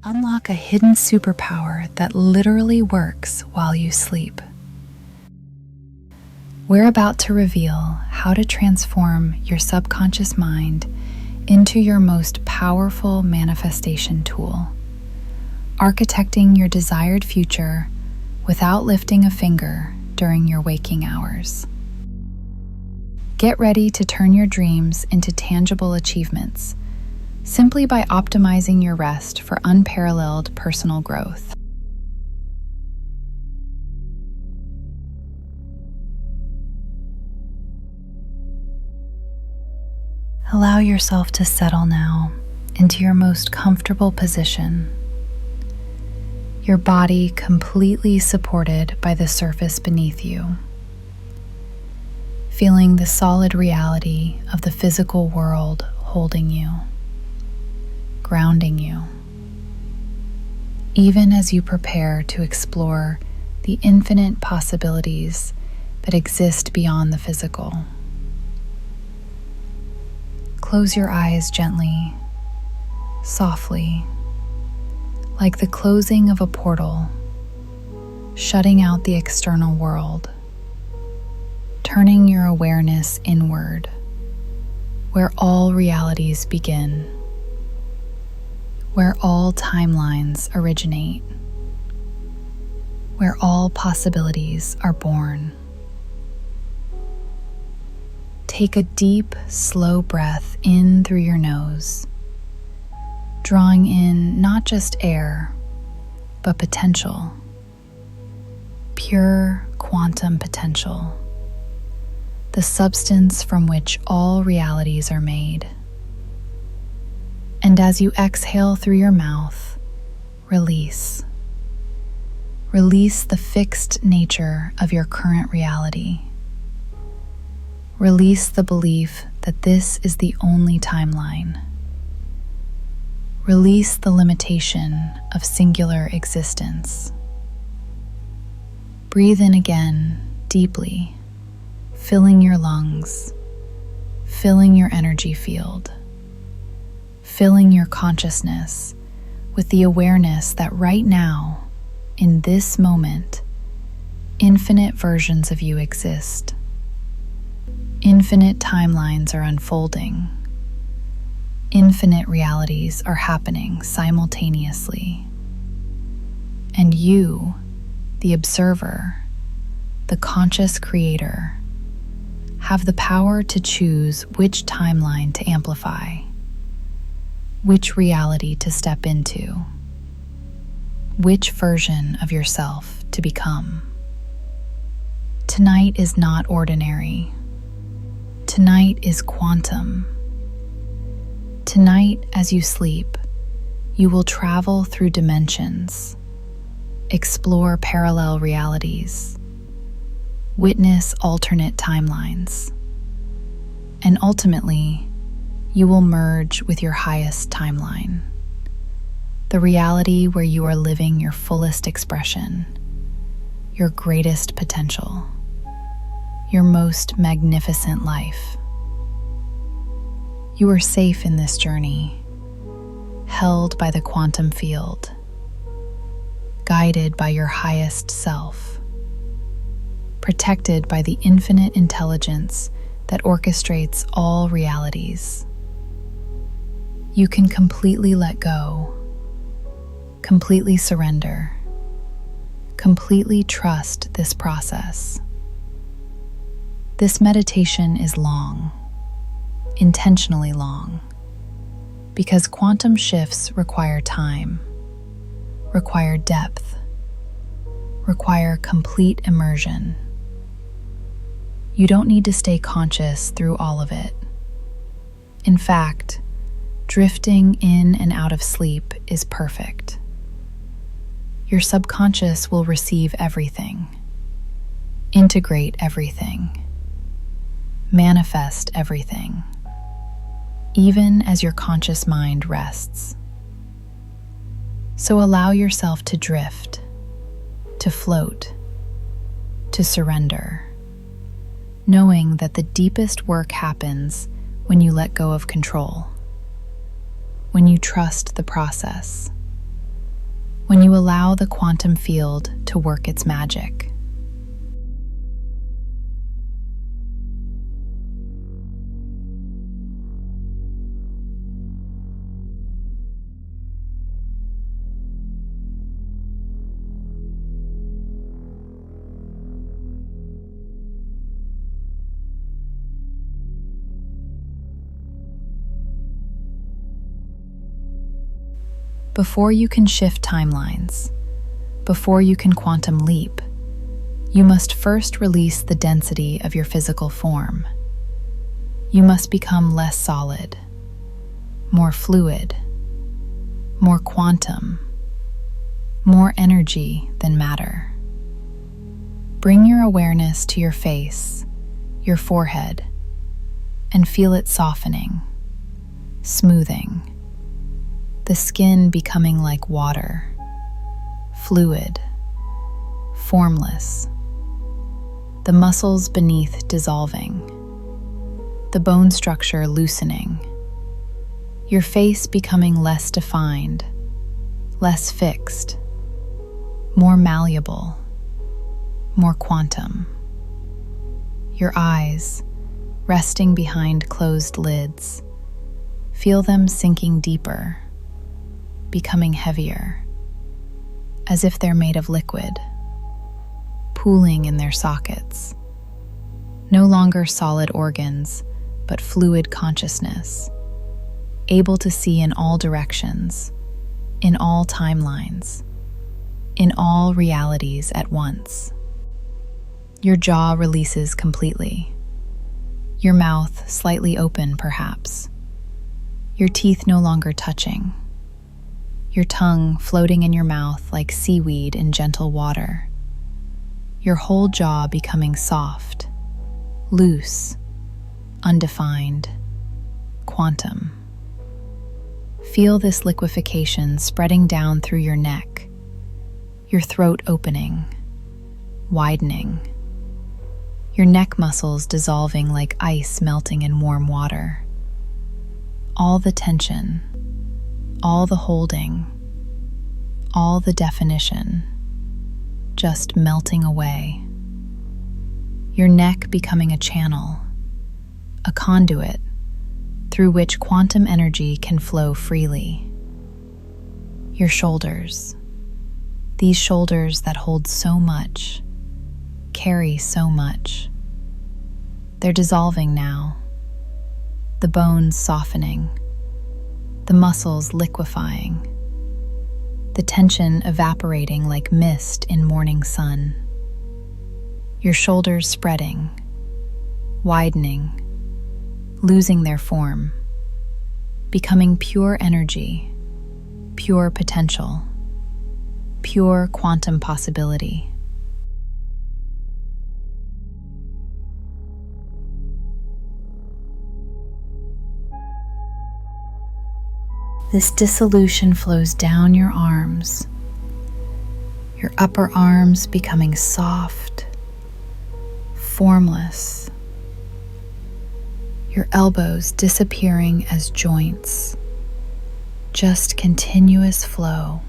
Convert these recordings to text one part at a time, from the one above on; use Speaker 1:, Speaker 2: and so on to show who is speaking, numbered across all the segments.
Speaker 1: Unlock a hidden superpower that literally works while you sleep. We're about to reveal how to transform your subconscious mind into your most powerful manifestation tool, architecting your desired future without lifting a finger during your waking hours. Get ready to turn your dreams into tangible achievements simply by optimizing your rest for unparalleled personal growth. Allow yourself to settle now into your most comfortable position, your body completely supported by the surface beneath you, feeling the solid reality of the physical world holding you, grounding you, even as you prepare to explore the infinite possibilities that exist beyond the physical. Close your eyes gently, softly, like the closing of a portal, shutting out the external world, turning your awareness inward, where all realities begin, where all timelines originate, where all possibilities are born. Take a deep, slow breath in through your nose, drawing in not just air, but potential, pure quantum potential, the substance from which all realities are made. And as you exhale through your mouth, release. Release the fixed nature of your current reality. Release the belief that this is the only timeline. Release the limitation of singular existence. Breathe in again deeply, filling your lungs, filling your energy field, filling your consciousness with the awareness that right now, in this moment, infinite versions of you exist. Infinite timelines are unfolding. Infinite realities are happening simultaneously. And you, the observer, the conscious creator, have the power to choose which timeline to amplify, which reality to step into, which version of yourself to become. Tonight is not ordinary. Tonight is quantum. Tonight, as you sleep, you will travel through dimensions, explore parallel realities, witness alternate timelines, and ultimately, you will merge with your highest timeline, the reality where you are living your fullest expression, your greatest potential, your most magnificent life. You are safe in this journey, held by the quantum field, guided by your highest self, protected by the infinite intelligence that orchestrates all realities. You can completely let go, completely surrender, completely trust this process. This meditation is long, intentionally long, because quantum shifts require time, require depth, require complete immersion. You don't need to stay conscious through all of it. In fact, drifting in and out of sleep is perfect. Your subconscious will receive everything, integrate everything, manifest everything, even as your conscious mind rests. So allow yourself to drift, to float, to surrender, knowing that the deepest work happens when you let go of control, when you trust the process, when you allow the quantum field to work its magic. Before you can shift timelines, before you can quantum leap, you must first release the density of your physical form. You must become less solid, more fluid, more quantum, more energy than matter. Bring your awareness to your face, your forehead, and feel it softening, smoothing. The skin becoming like water, fluid, formless. The muscles beneath dissolving, the bone structure loosening. Your face becoming less defined, less fixed, more malleable, more quantum. Your eyes, resting behind closed lids, feel them sinking deeper, becoming heavier, as if they're made of liquid, pooling in their sockets. No longer solid organs, but fluid consciousness, able to see in all directions, in all timelines, in all realities at once. Your jaw releases completely, your mouth slightly open perhaps, your teeth no longer touching, your tongue floating in your mouth like seaweed in gentle water, your whole jaw becoming soft, loose, undefined, quantum. Feel this liquefaction spreading down through your neck, your throat opening, widening, your neck muscles dissolving like ice melting in warm water. All the tension, all the holding, all the definition, just melting away. Your neck becoming a channel, a conduit through which quantum energy can flow freely. Your shoulders, these shoulders that hold so much, carry so much. They're dissolving now, the bones softening, the muscles liquefying, the tension evaporating like mist in morning sun. Your shoulders spreading, widening, losing their form, becoming pure energy, pure potential, pure quantum possibility. This dissolution flows down your arms, your upper arms becoming soft, formless, your elbows disappearing as joints, just continuous flow.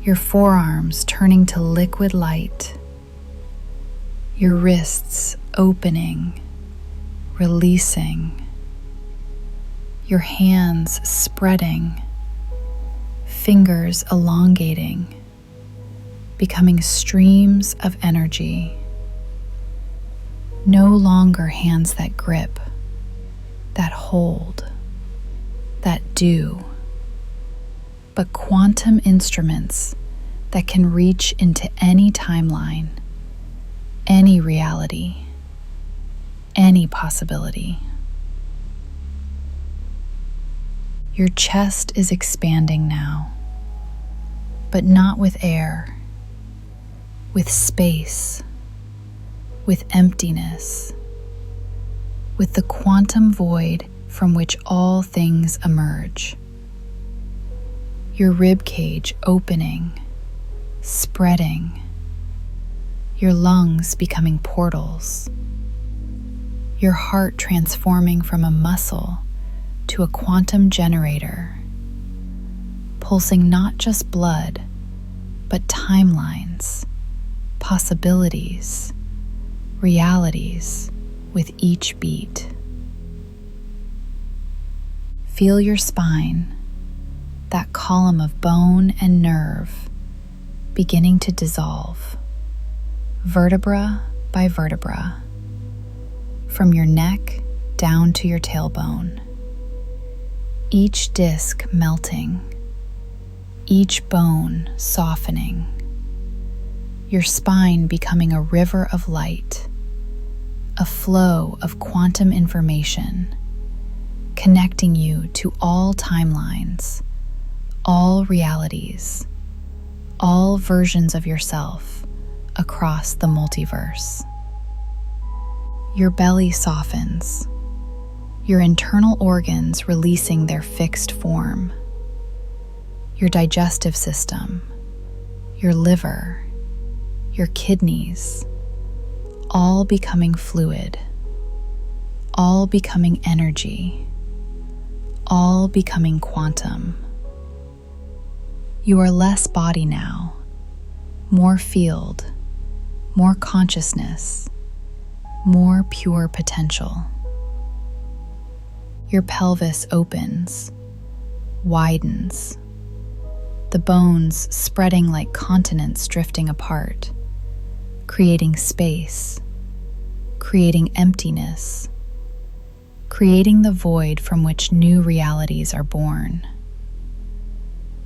Speaker 1: Your forearms turning to liquid light, your wrists opening, releasing, your hands spreading, fingers elongating, becoming streams of energy. No longer hands that grip, that hold, that do, but quantum instruments that can reach into any timeline, any reality, any possibility. Your chest is expanding now, but not with air, with space, with emptiness, with the quantum void from which all things emerge. Your rib cage opening, spreading, your lungs becoming portals, your heart transforming from a muscle to a quantum generator, pulsing not just blood, but timelines, possibilities, realities with each beat. Feel your spine, that column of bone and nerve, beginning to dissolve, vertebra by vertebra, from your neck down to your tailbone. Each disc melting, each bone softening, your spine becoming a river of light, a flow of quantum information, connecting you to all timelines, all realities, all versions of yourself across the multiverse. Your belly softens, your internal organs releasing their fixed form, your digestive system, your liver, your kidneys, all becoming fluid, all becoming energy, all becoming quantum. You are less body now, more field, more consciousness, more pure potential. Your pelvis opens, widens, the bones spreading like continents drifting apart, creating space, creating emptiness, creating the void from which new realities are born.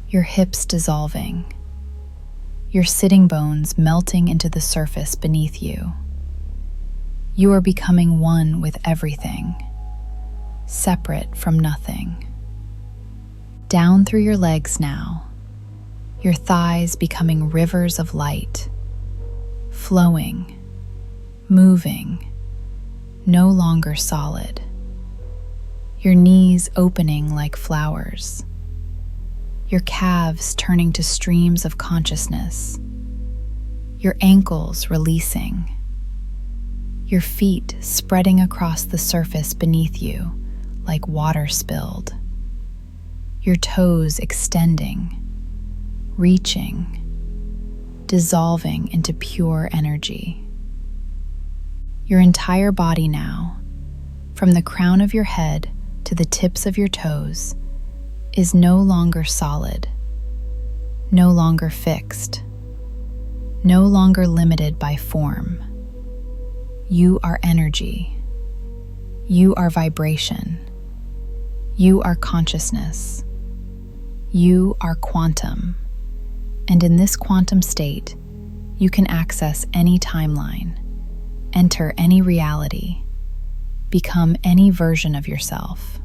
Speaker 1: Your hips dissolving, your sitting bones melting into the surface beneath you. You are becoming one with everything, separate from nothing. Down through your legs now, your thighs becoming rivers of light, flowing, moving, no longer solid. Your knees opening like flowers, your calves turning to streams of consciousness, your ankles releasing, your feet spreading across the surface beneath you like water spilled, your toes extending, reaching, dissolving into pure energy. Your entire body now, from the crown of your head to the tips of your toes, is no longer solid, no longer fixed, no longer limited by form. You are energy. You are vibration. You are consciousness. You are quantum. And in this quantum state, you can access any timeline, enter any reality, become any version of yourself.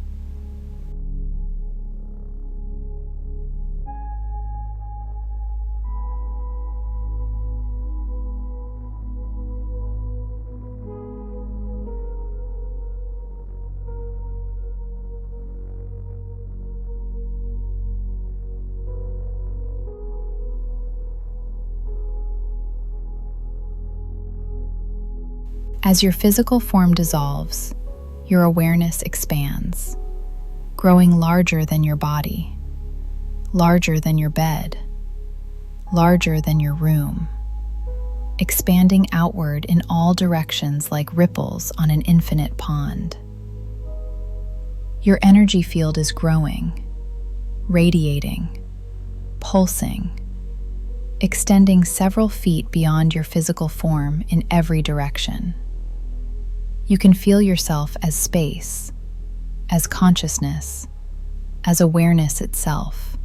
Speaker 1: As your physical form dissolves, your awareness expands, growing larger than your body, larger than your bed, larger than your room, expanding outward in all directions like ripples on an infinite pond. Your energy field is growing, radiating, pulsing, extending several feet beyond your physical form in every direction. You can feel yourself as space, as consciousness, as awareness itself,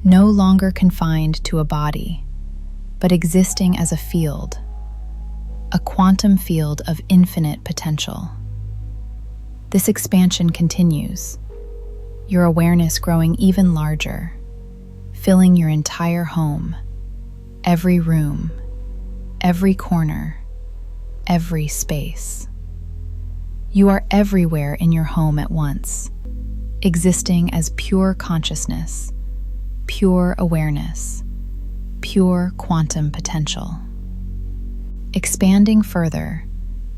Speaker 1: no longer confined to a body, but existing as a field, a quantum field of infinite potential. This expansion continues, your awareness growing even larger, filling your entire home, every room, every corner, every space. You are everywhere in your home at once, existing as pure consciousness, pure awareness, pure quantum potential. Expanding further,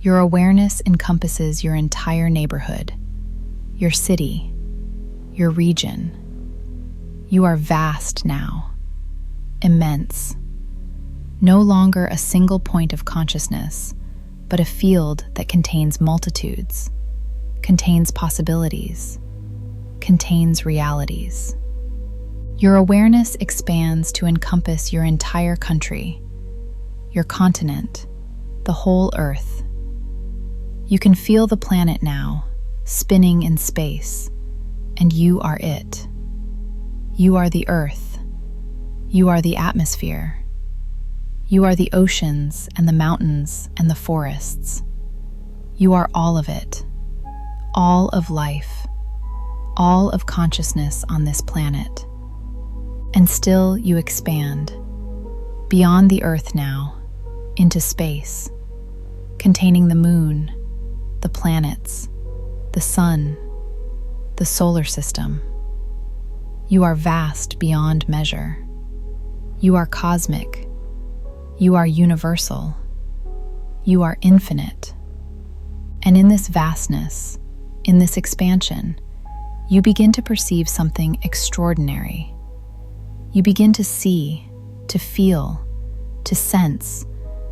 Speaker 1: your awareness encompasses your entire neighborhood, your city, your region. You are vast now, immense, no longer a single point of consciousness, but a field that contains multitudes, contains possibilities, contains realities. Your awareness expands to encompass your entire country, your continent, the whole Earth. You can feel the planet now, spinning in space, and you are it. You are the Earth. You are the atmosphere. You are the oceans and the mountains and the forests. You are all of it, all of life, all of consciousness on this planet. And still you expand, beyond the Earth now, into space, containing the moon, the planets, the sun, the solar system. You are vast beyond measure. You are cosmic. You are universal. You are infinite. And in this vastness, in this expansion, you begin to perceive something extraordinary. You begin to see, to feel, to sense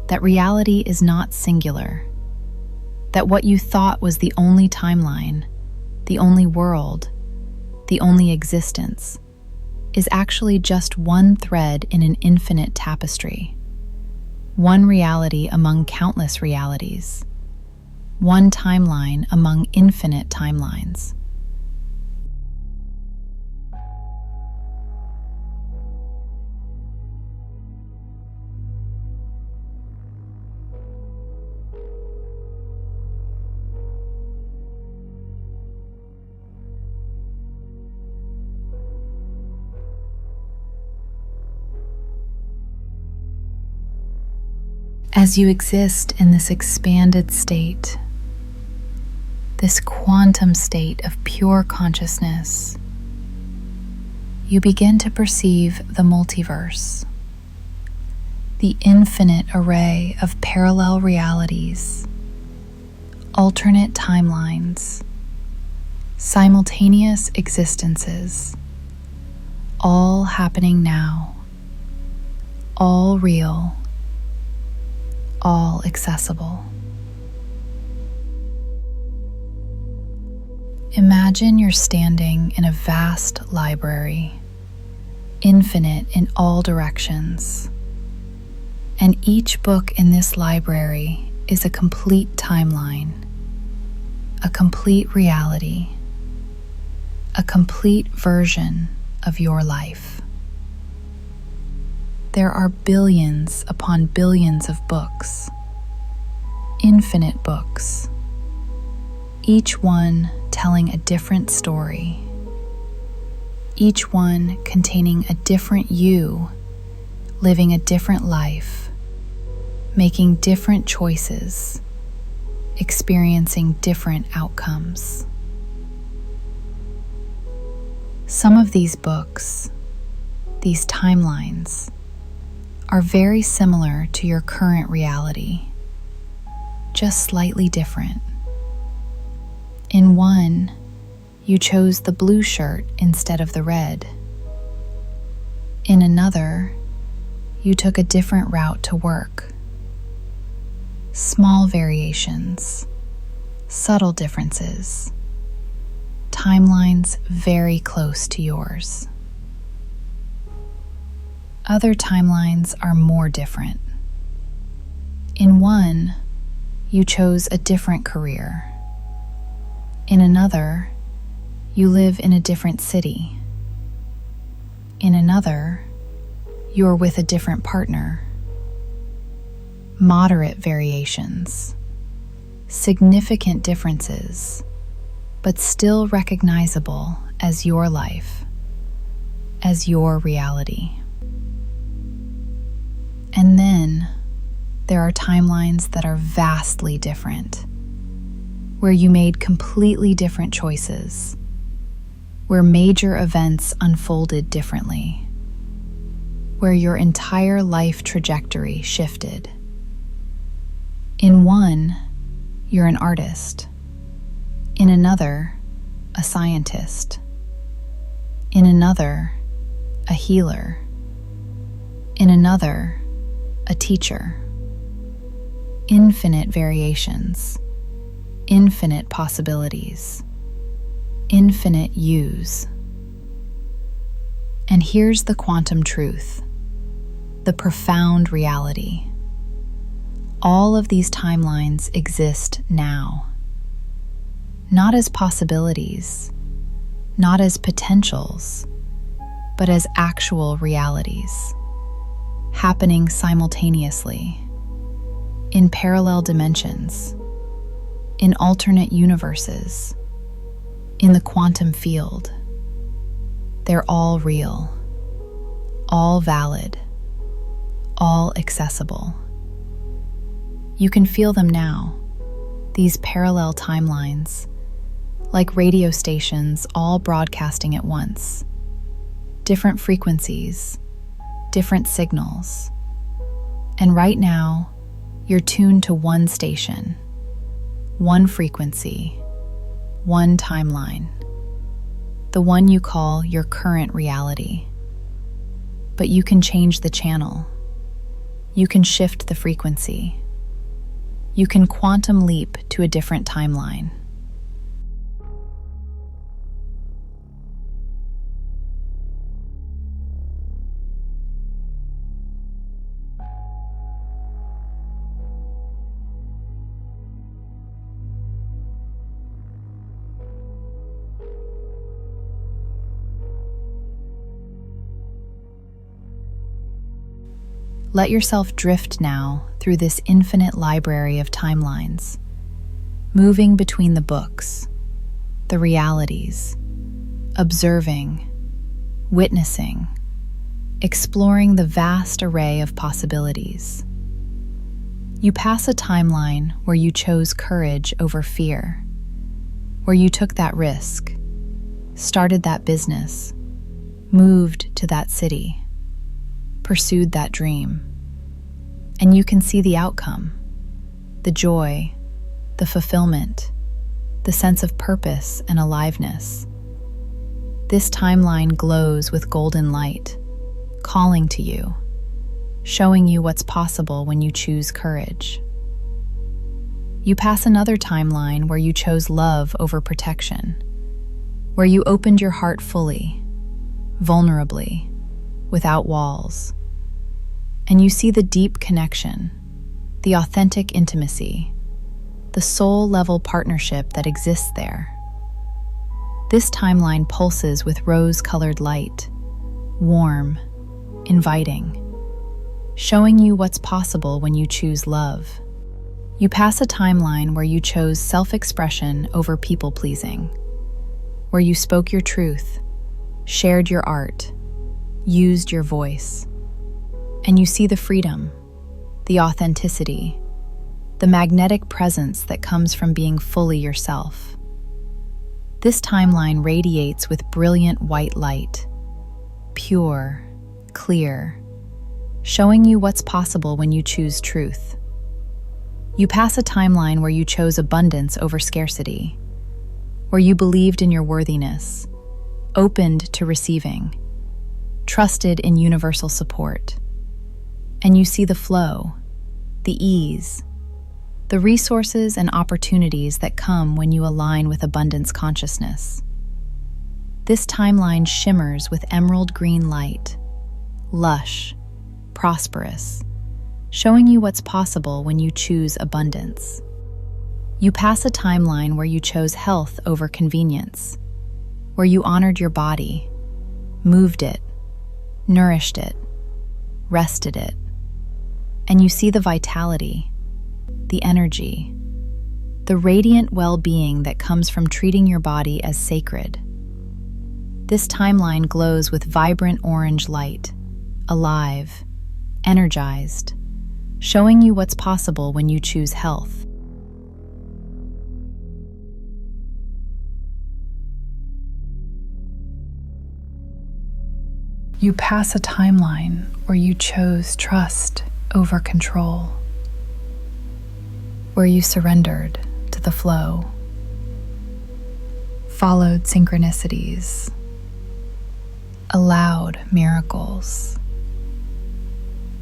Speaker 1: that reality is not singular, that what you thought was the only timeline, the only world, the only existence, is actually just one thread in an infinite tapestry, one reality among countless realities, one timeline among infinite timelines. As you exist in this expanded state, this quantum state of pure consciousness, you begin to perceive the multiverse, the infinite array of parallel realities, alternate timelines, simultaneous existences, all happening now, all real, all accessible. Imagine you're standing in a vast library, infinite in all directions, and each book in this library is a complete timeline, a complete reality, a complete version of your life. There are billions upon billions of books, infinite books, each one telling a different story, each one containing a different you, living a different life, making different choices, experiencing different outcomes. Some of these books, these timelines, are very similar to your current reality, just slightly different. In one, you chose the blue shirt instead of the red. In another, you took a different route to work. Small variations, subtle differences, timelines very close to yours. Other timelines are more different. In one, you chose a different career. In another, you live in a different city. In another, you are with a different partner. Moderate variations, significant differences, but still recognizable as your life, as your reality. And then there are timelines that are vastly different, where you made completely different choices, where major events unfolded differently, where your entire life trajectory shifted. In one, you're an artist. In another, a scientist. In another, a healer. In another, a teacher. Infinite variations, infinite possibilities, infinite yous. And here's the quantum truth, the profound reality. All of these timelines exist now. Not as possibilities, not as potentials, but as actual realities, happening simultaneously, in parallel dimensions, in alternate universes, in the quantum field. They're all real, all valid, all accessible. You can feel them now, these parallel timelines, like radio stations all broadcasting at once. Different frequencies, different signals. And right now, you're tuned to one station, one frequency, one timeline, the one you call your current reality. But you can change the channel. You can shift the frequency. You can quantum leap to a different timeline. Let yourself drift now through this infinite library of timelines, moving between the books, the realities, observing, witnessing, exploring the vast array of possibilities. You pass a timeline where you chose courage over fear, where you took that risk, started that business, moved to that city, pursued that dream. And you can see the outcome, the joy, the fulfillment, the sense of purpose and aliveness. This timeline glows with golden light, calling to you, showing you what's possible when you choose courage. You pass another timeline where you chose love over protection, where you opened your heart fully, vulnerably, without walls. And you see the deep connection, the authentic intimacy, the soul-level partnership that exists there. This timeline pulses with rose-colored light, warm, inviting, showing you what's possible when you choose love. You pass a timeline where you chose self-expression over people-pleasing, where you spoke your truth, shared your art, used your voice. And you see the freedom, the authenticity, the magnetic presence that comes from being fully yourself. This timeline radiates with brilliant white light, pure, clear, showing you what's possible when you choose truth. You pass a timeline where you chose abundance over scarcity, where you believed in your worthiness, opened to receiving, trusted in universal support. And you see the flow, the ease, the resources and opportunities that come when you align with abundance consciousness. This timeline shimmers with emerald green light, lush, prosperous, showing you what's possible when you choose abundance. You pass a timeline where you chose health over convenience, where you honored your body, moved it, nourished it, rested it. And you see the vitality, the energy, the radiant well-being that comes from treating your body as sacred. This timeline glows with vibrant orange light, alive, energized, showing you what's possible when you choose health. You pass a timeline where you chose trust over control, where you surrendered to the flow, followed synchronicities, allowed miracles,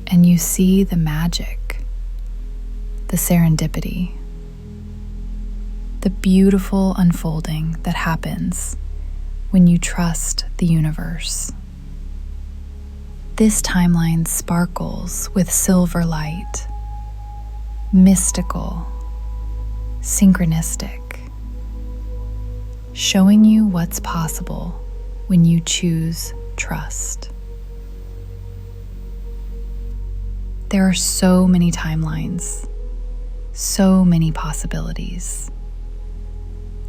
Speaker 1: and you see the magic, the serendipity, the beautiful unfolding that happens when you trust the universe. This timeline sparkles with silver light, mystical, synchronistic, showing you what's possible when you choose trust. There are so many timelines, so many possibilities.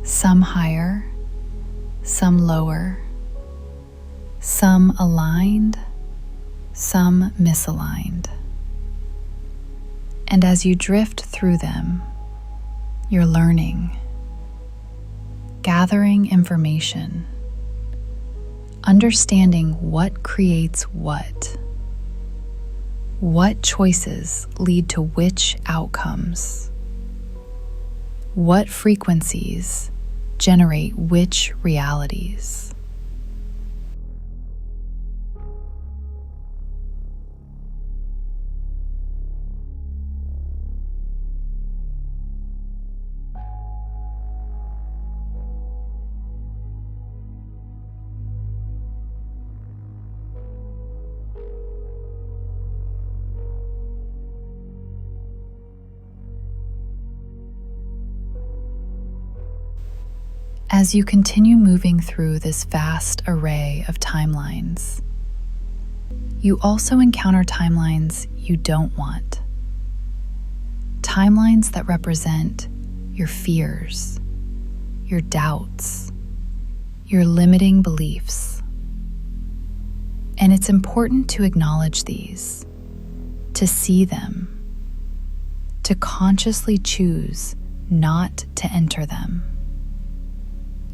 Speaker 1: Some higher, some lower, some aligned, some misaligned. And as you drift through them, you're learning, gathering information, understanding what creates what choices lead to which outcomes, what frequencies generate which realities. As you continue moving through this vast array of timelines, you also encounter timelines you don't want. Timelines that represent your fears, your doubts, your limiting beliefs. And it's important to acknowledge these, to see them, to consciously choose not to enter them.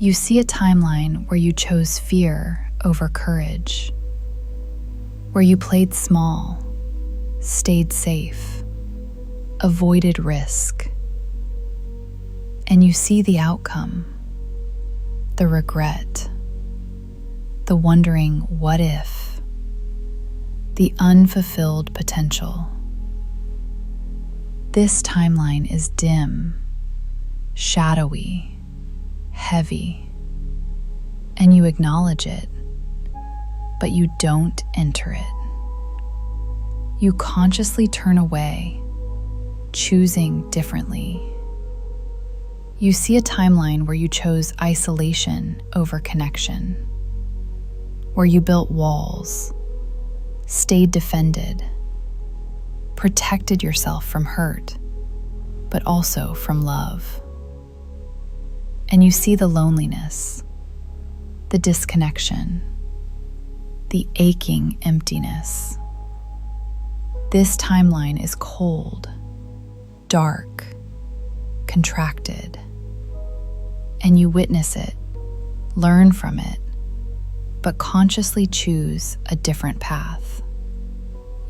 Speaker 1: You see a timeline where you chose fear over courage, where you played small, stayed safe, avoided risk. And you see the outcome, the regret, the wondering what if, the unfulfilled potential. This timeline is dim, shadowy, heavy, and you acknowledge it, but you don't enter it. You consciously turn away, choosing differently. You see a timeline where you chose isolation over connection, where you built walls, stayed defended, protected yourself from hurt, but also from love. And you see the loneliness, the disconnection, the aching emptiness. This timeline is cold, dark, contracted, and you witness it, learn from it, but consciously choose a different path.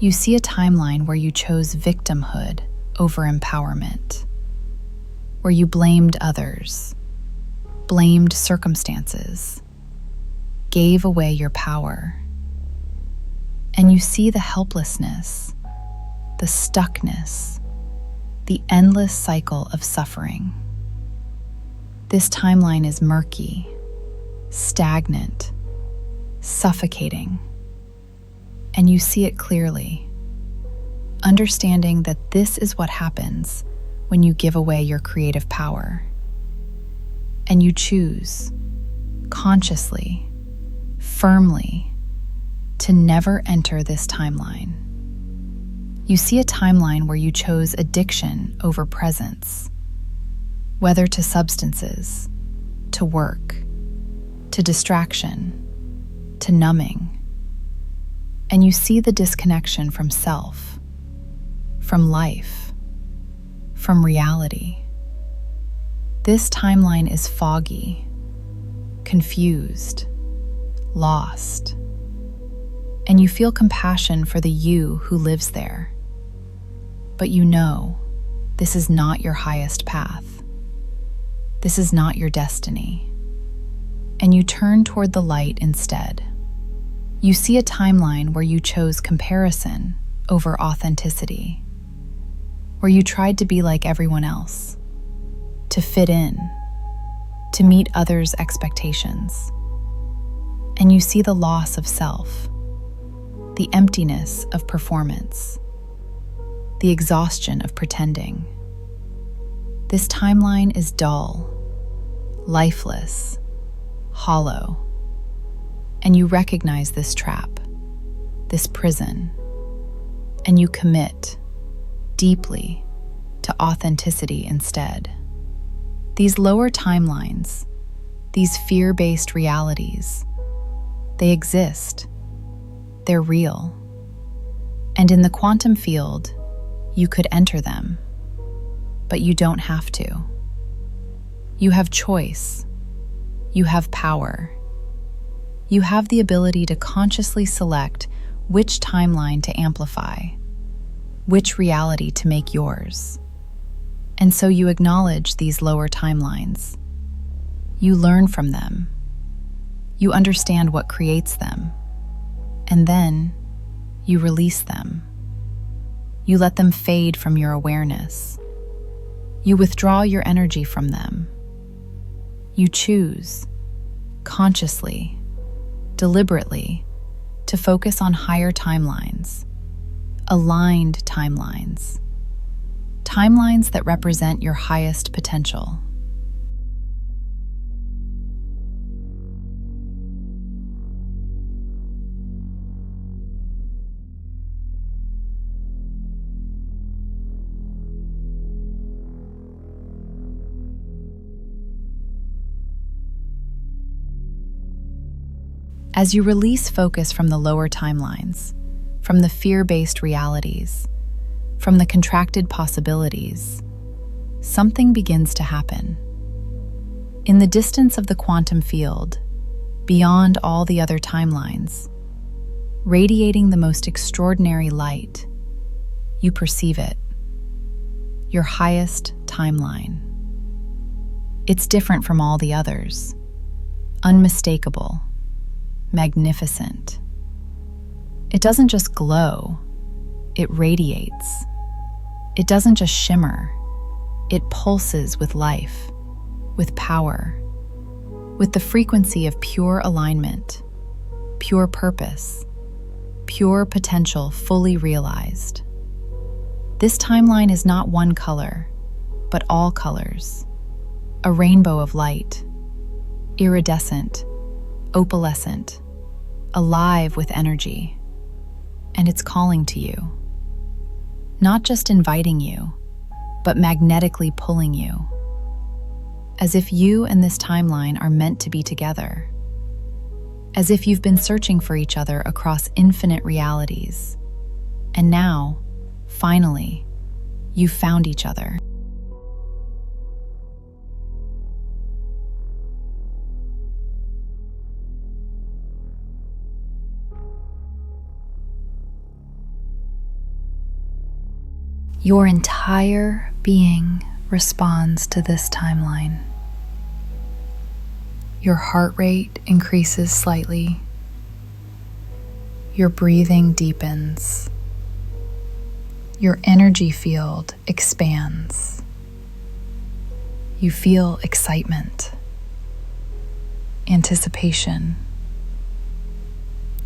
Speaker 1: You see a timeline where you chose victimhood over empowerment, where you blamed others, blamed circumstances, gave away your power. And you see the helplessness, the stuckness, the endless cycle of suffering. This timeline is murky, stagnant, suffocating, and you see it clearly, understanding that this is what happens when you give away your creative power. And you choose, consciously, firmly, to never enter this timeline. You see a timeline where you chose addiction over presence, whether to substances, to work, to distraction, to numbing. And you see the disconnection from self, from life, from reality. This timeline is foggy, confused, lost, and you feel compassion for the you who lives there. But you know this is not your highest path. This is not your destiny. And you turn toward the light instead, You see a timeline where you chose comparison over authenticity, where you tried to be like everyone else, to fit in, to meet others' expectations. And you see the loss of self, the emptiness of performance, the exhaustion of pretending. This timeline is dull, lifeless, hollow, and you recognize this trap, this prison, and you commit deeply to authenticity instead. These lower timelines, these fear-based realities, they exist. They're real. And in the quantum field, you could enter them, but you don't have to. You have choice. You have power. You have the ability to consciously select which timeline to amplify, which reality to make yours. And so you acknowledge these lower timelines. You learn from them. You understand what creates them. And then you release them. You let them fade from your awareness. You withdraw your energy from them. You choose, consciously, deliberately, to focus on higher timelines, aligned timelines, timelines that represent your highest potential. As you release focus from the lower timelines, from the fear-based realities, from the contracted possibilities, something begins to happen. In the distance of the quantum field, beyond all the other timelines, radiating the most extraordinary light, you perceive it, your highest timeline. It's different from all the others, unmistakable, magnificent. It doesn't just glow, it radiates. It doesn't just shimmer, it pulses with life, with power, with the frequency of pure alignment, pure purpose, pure potential fully realized. This timeline is not one color, but all colors, a rainbow of light, iridescent, opalescent, alive with energy, and it's calling to you. Not just inviting you, but magnetically pulling you, as if you and this timeline are meant to be together, as if you've been searching for each other across infinite realities, and now, finally, you've found each other. Your entire being responds to this timeline. Your heart rate increases slightly. Your breathing deepens. Your energy field expands. You feel excitement, anticipation,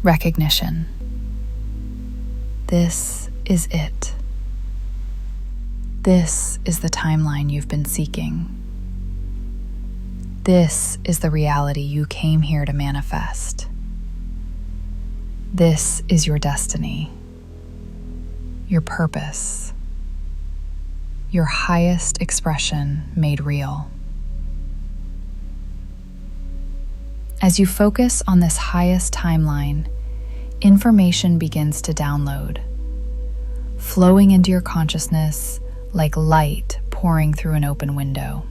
Speaker 1: recognition. This is it. This is the timeline you've been seeking. This is the reality you came here to manifest. This is your destiny, your purpose, your highest expression made real. As you focus on this highest timeline, information begins to download, flowing into your consciousness like light pouring through an open window.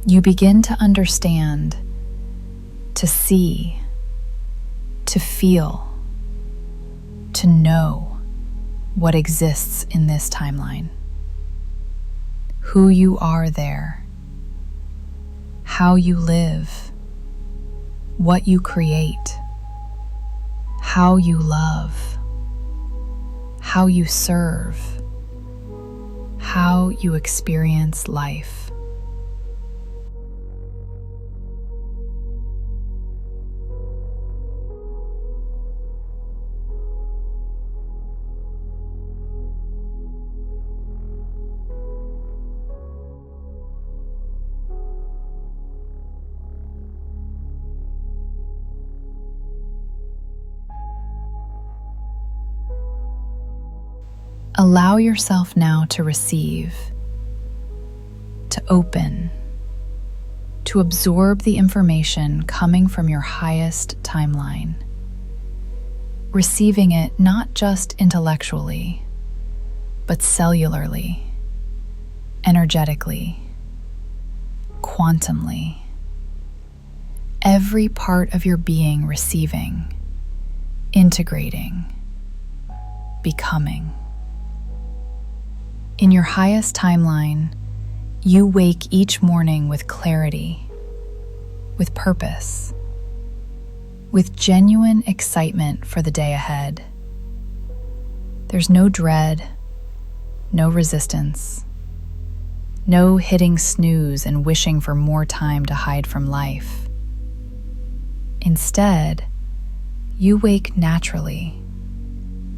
Speaker 1: You begin to understand, to see, to feel, to know what exists in this timeline. Who you are there, how you live, what you create, how you love, how you serve, how you experience life. Allow yourself now to receive, to open, to absorb the information coming from your highest timeline. Receiving it not just intellectually, but cellularly, energetically, quantumly. Every part of your being receiving, integrating, becoming. In your highest timeline, you wake each morning with clarity, with purpose, with genuine excitement for the day ahead. There's no dread, no resistance, no hitting snooze and wishing for more time to hide from life. Instead, you wake naturally,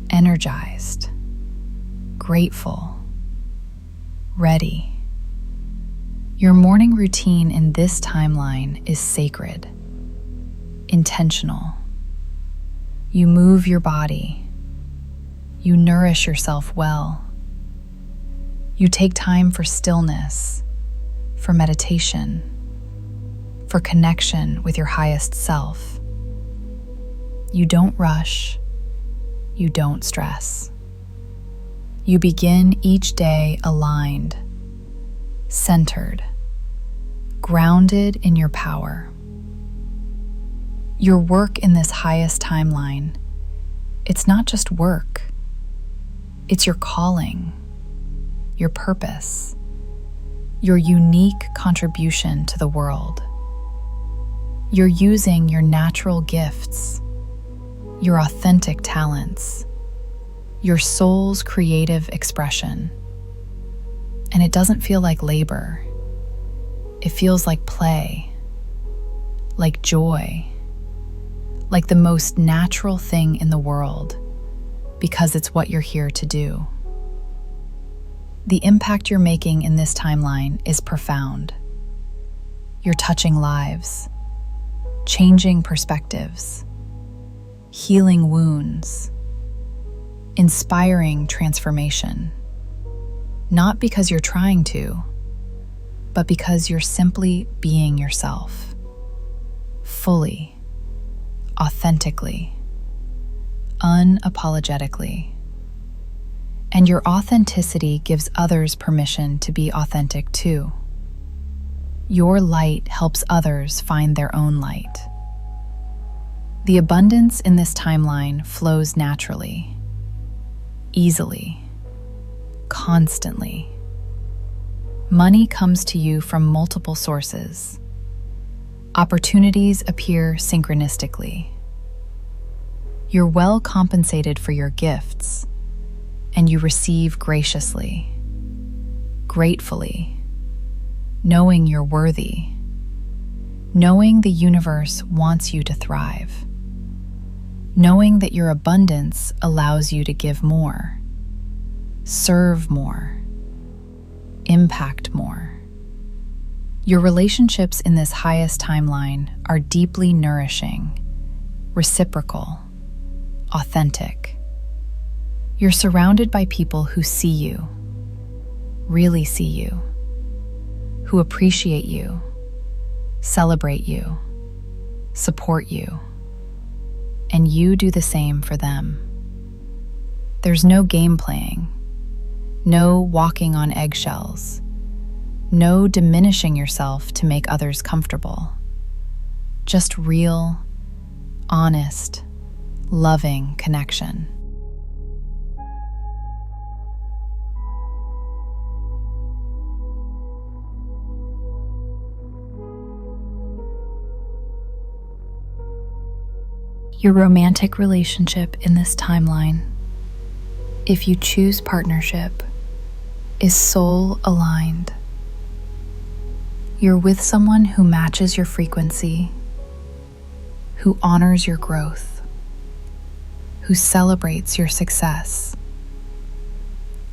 Speaker 1: energized, grateful, ready. Your morning routine in this timeline is sacred, intentional. You move your body. You nourish yourself well. You take time for stillness, for meditation, for connection with your highest self. You don't rush. You don't stress. You begin each day aligned, centered, grounded in your power. Your work in this highest timeline, it's not just work. It's your calling, your purpose, your unique contribution to the world. You're using your natural gifts, your authentic talents, your soul's creative expression. And it doesn't feel like labor. It feels like play, like joy, like the most natural thing in the world, because it's what you're here to do. The impact you're making in this timeline is profound. You're touching lives, changing perspectives, healing wounds, inspiring transformation, not because you're trying to, but because you're simply being yourself, fully, authentically, unapologetically. And your authenticity gives others permission to be authentic too. Your light helps others find their own light. The abundance in this timeline flows naturally, easily, constantly. Money comes to you from multiple sources. Opportunities appear synchronistically. You're well compensated for your gifts, and you receive graciously, gratefully, knowing you're worthy, knowing the universe wants you to thrive, knowing that your abundance allows you to give more, serve more, impact more. Your relationships in this highest timeline are deeply nourishing, reciprocal, authentic. You're surrounded by people who see you, really see you, who appreciate you, celebrate you, support you, and you do the same for them. There's no game playing, no walking on eggshells, no diminishing yourself to make others comfortable. Just real, honest, loving connection. Your romantic relationship in this timeline, if you choose partnership, is soul aligned. You're with someone who matches your frequency, who honors your growth, who celebrates your success,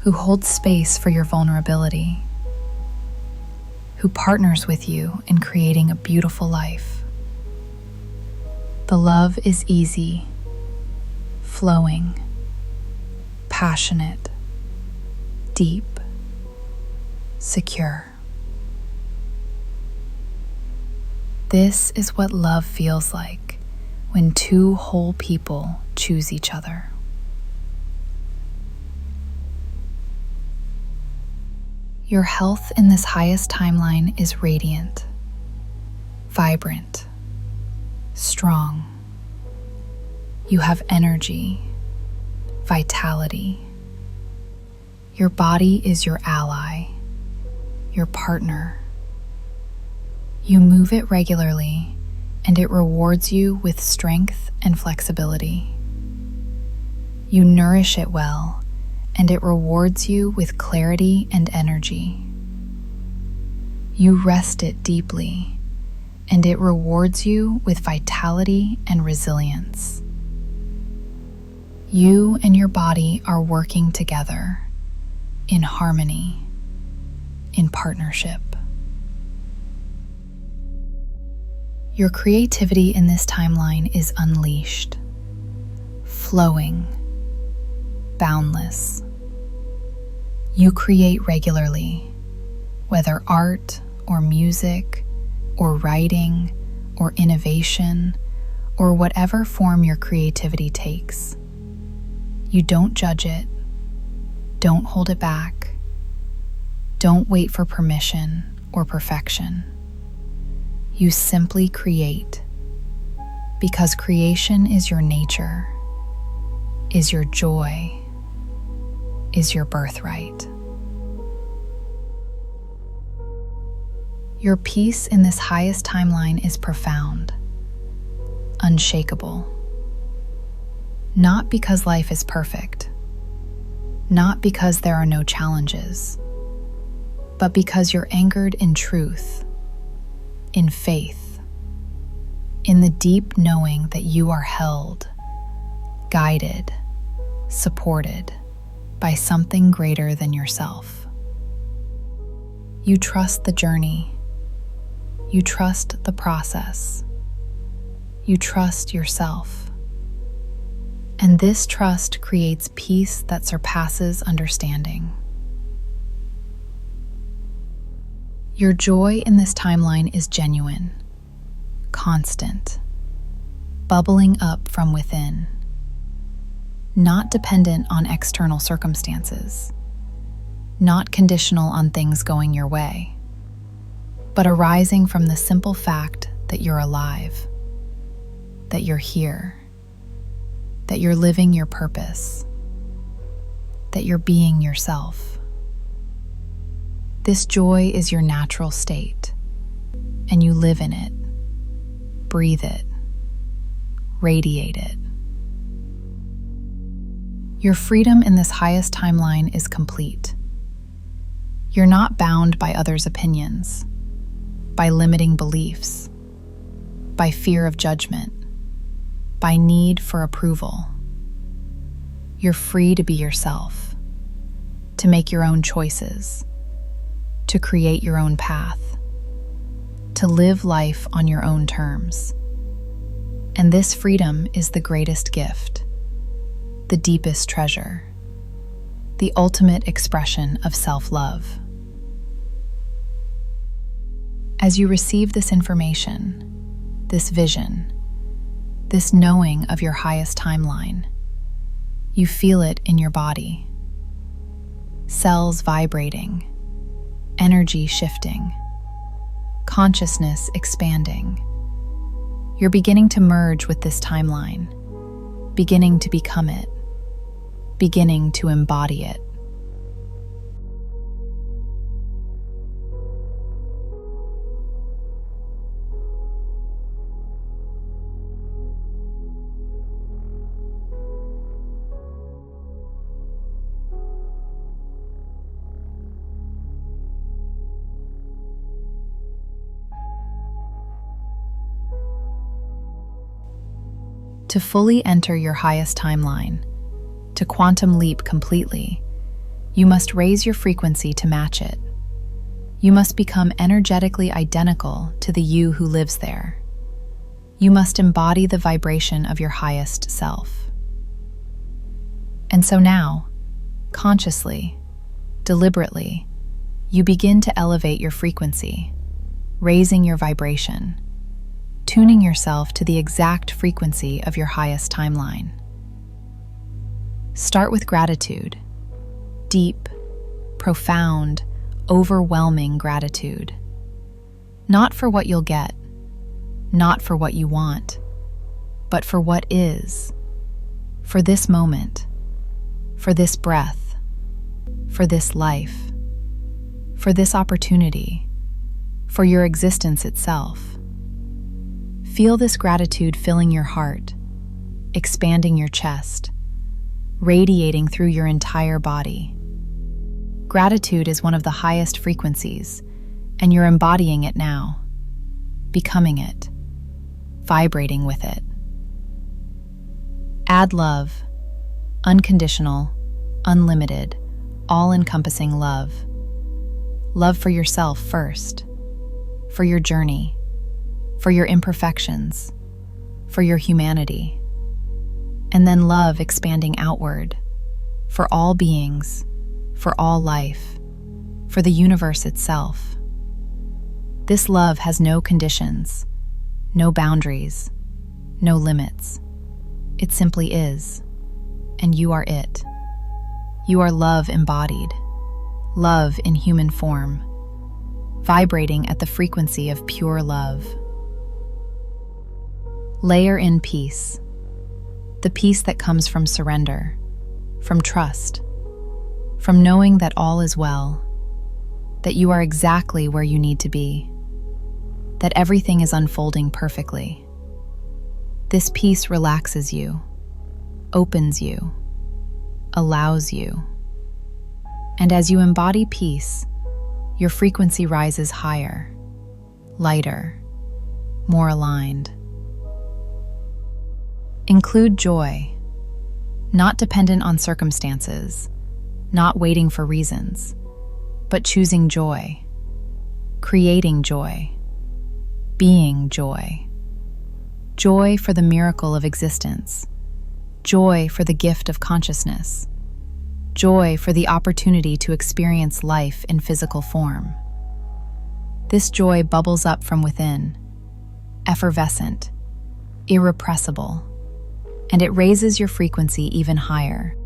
Speaker 1: who holds space for your vulnerability, who partners with you in creating a beautiful life. The love is easy, flowing, passionate, deep, secure. This is what love feels like when two whole people choose each other. Your health in this highest timeline is radiant, vibrant, strong. You have energy, vitality. Your body is your ally, your partner. You move it regularly, and it rewards you with strength and flexibility. You nourish it well, and it rewards you with clarity and energy. You rest it deeply, and it rewards you with vitality and resilience. You and your body are working together, in harmony, in partnership. Your creativity in this timeline is unleashed, flowing, boundless. You create regularly, whether art or music or writing or innovation or whatever form your creativity takes. You don't judge it, don't hold it back, don't wait for permission or perfection. You simply create, because creation is your nature, is your joy, is your birthright. Your peace in this highest timeline is profound, unshakable. Not because life is perfect, not because there are no challenges, but because you're anchored in truth, in faith, in the deep knowing that you are held, guided, supported by something greater than yourself. You trust the journey. You trust the process. You trust yourself. And this trust creates peace that surpasses understanding. Your joy in this timeline is genuine, constant, bubbling up from within, not dependent on external circumstances, not conditional on things going your way, but arising from the simple fact that you're alive, that you're here, that you're living your purpose, that you're being yourself. This joy is your natural state, and you live in it, breathe it, radiate it. Your freedom in this highest timeline is complete. You're not bound by others' opinions, by limiting beliefs, by fear of judgment, by need for approval. You're free to be yourself, to make your own choices, to create your own path, to live life on your own terms. And this freedom is the greatest gift, the deepest treasure, the ultimate expression of self-love. As you receive this information, this vision, this knowing of your highest timeline, you feel it in your body. Cells vibrating, energy shifting, consciousness expanding. You're beginning to merge with this timeline, beginning to become it, beginning to embody it. To fully enter your highest timeline, to quantum leap completely, you must raise your frequency to match it. You must become energetically identical to the you who lives there. You must embody the vibration of your highest self. And so now, consciously, deliberately, you begin to elevate your frequency, raising your vibration, tuning yourself to the exact frequency of your highest timeline. Start with gratitude, deep, profound, overwhelming gratitude. Not for what you'll get, not for what you want, but for what is, for this moment, for this breath, for this life, for this opportunity, for your existence itself. Feel this gratitude filling your heart, expanding your chest, radiating through your entire body. Gratitude is one of the highest frequencies, and you're embodying it now, becoming it, vibrating with it. Add love, unconditional, unlimited, all-encompassing love. Love for yourself first, for your journey, for your imperfections, for your humanity. And then love expanding outward, for all beings, for all life, for the universe itself. This love has no conditions, no boundaries, no limits. It simply is, and you are it. You are love embodied, love in human form, vibrating at the frequency of pure love. Layer in peace, the peace that comes from surrender, from trust, from knowing that all is well, that you are exactly where you need to be, that everything is unfolding perfectly. This peace relaxes you, opens you, allows you. And as you embody peace, your frequency rises higher, lighter, more aligned. Include joy, not dependent on circumstances, not waiting for reasons, but choosing joy, creating joy, being joy. Joy for the miracle of existence, joy for the gift of consciousness, joy for the opportunity to experience life in physical form. This joy bubbles up from within, effervescent, irrepressible, and it raises your frequency even higher.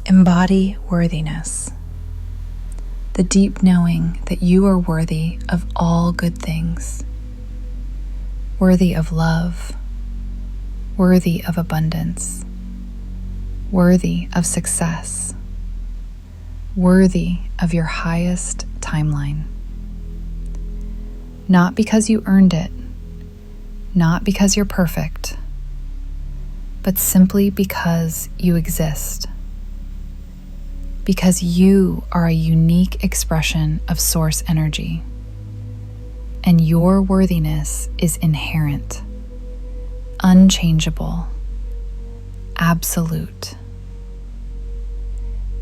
Speaker 1: Embody worthiness, the deep knowing that you are worthy of all good things, worthy of love, worthy of abundance, worthy of success, worthy of your highest timeline. Not because you earned it, not because you're perfect, but simply because you exist. Because you are a unique expression of source energy, and your worthiness is inherent, unchangeable, absolute.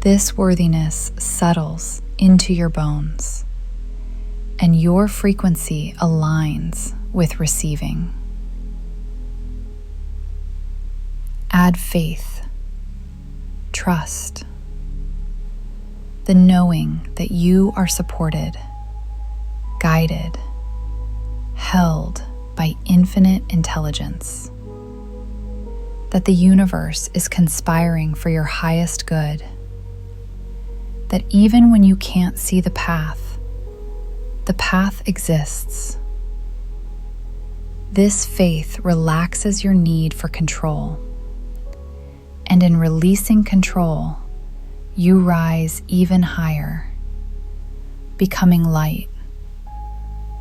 Speaker 1: This worthiness settles into your bones, and your frequency aligns with receiving. Add faith, trust, the knowing that you are supported, guided, held by infinite intelligence, that the universe is conspiring for your highest good, that even when you can't see the path exists. This faith relaxes your need for control, and in releasing control, you rise even higher, becoming light,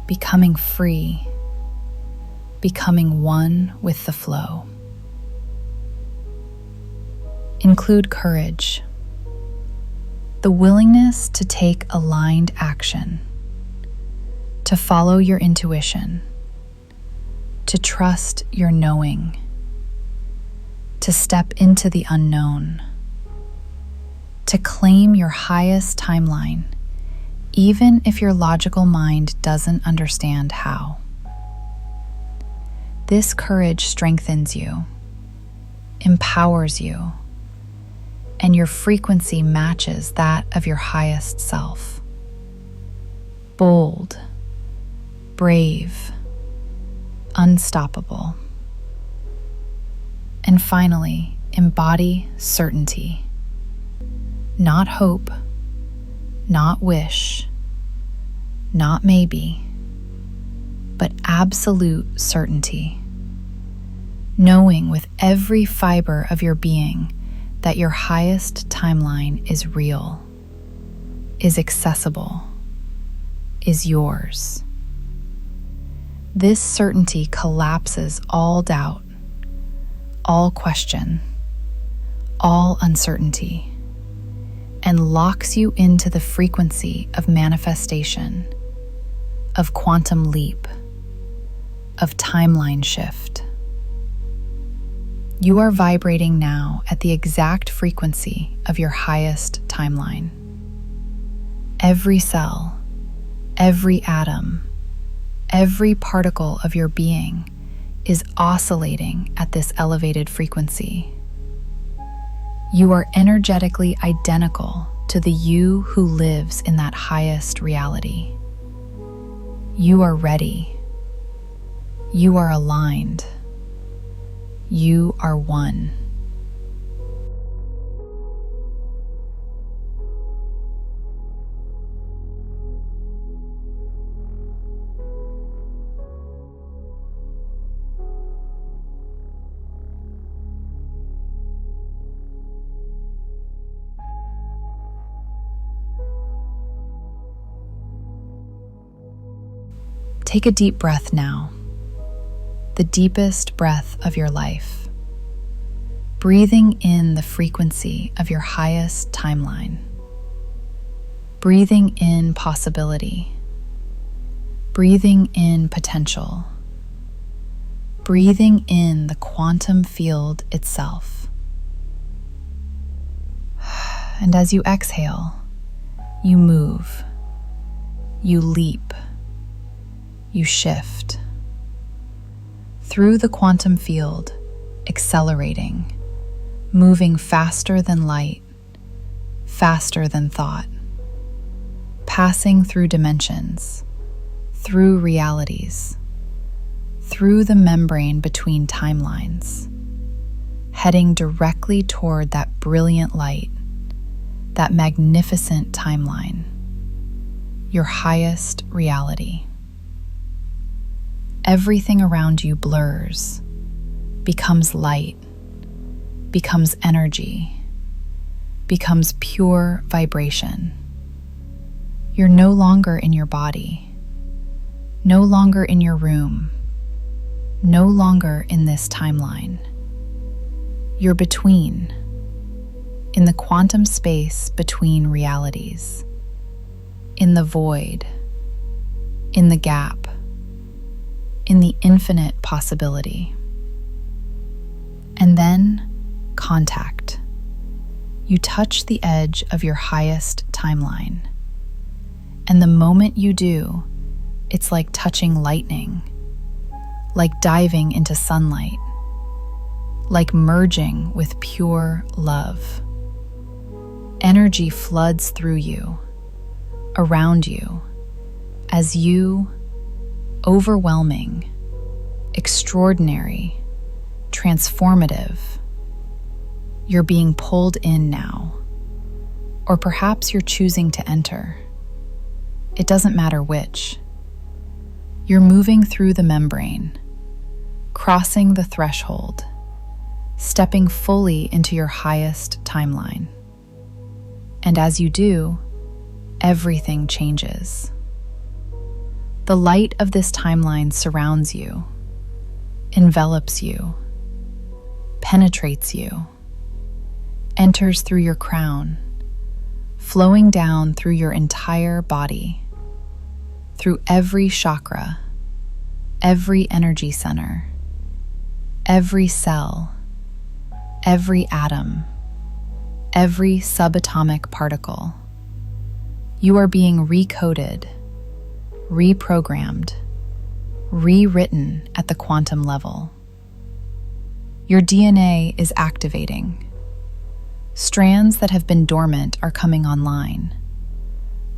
Speaker 1: becoming free, becoming one with the flow. Include courage, the willingness to take aligned action, to follow your intuition, to trust your knowing, to step into the unknown, to claim your highest timeline, even if your logical mind doesn't understand how. This courage strengthens you, empowers you, and your frequency matches that of your highest self. Bold, brave, unstoppable. And finally, embody certainty. Not hope, not wish, not maybe, but absolute certainty. Knowing with every fiber of your being that your highest timeline is real, is accessible, is yours. This certainty collapses all doubt, all question, all uncertainty, and locks you into the frequency of manifestation, of quantum leap, of timeline shift. You are vibrating now at the exact frequency of your highest timeline. Every cell, every atom, every particle of your being is oscillating at this elevated frequency. You are energetically identical to the you who lives in that highest reality. You are ready. You are aligned. You are one. Take a deep breath now, the deepest breath of your life, breathing in the frequency of your highest timeline, breathing in possibility, breathing in potential, breathing in the quantum field itself. And as you exhale, you move, you leap, you shift through the quantum field, accelerating, moving faster than light, faster than thought, passing through dimensions, through realities, through the membrane between timelines, heading directly toward that brilliant light, that magnificent timeline, your highest reality. Everything around you blurs, becomes light, becomes energy, becomes pure vibration. You're no longer in your body, no longer in your room, no longer in this timeline. You're between, in the quantum space between realities, in the void, in the gap, in the infinite possibility. And then, contact. You touch the edge of your highest timeline. And the moment you do, it's like touching lightning, like diving into sunlight, like merging with pure love. Energy floods through you, around you, as you, overwhelming, extraordinary, transformative. You're being pulled in now, or perhaps you're choosing to enter. It doesn't matter which. You're moving through the membrane, crossing the threshold, stepping fully into your highest timeline. And as you do, everything changes. The light of this timeline surrounds you, envelops you, penetrates you, enters through your crown, flowing down through your entire body, through every chakra, every energy center, every cell, every atom, every subatomic particle. You are being recoded, reprogrammed, rewritten at the quantum level. Your DNA is activating. Strands that have been dormant are coming online.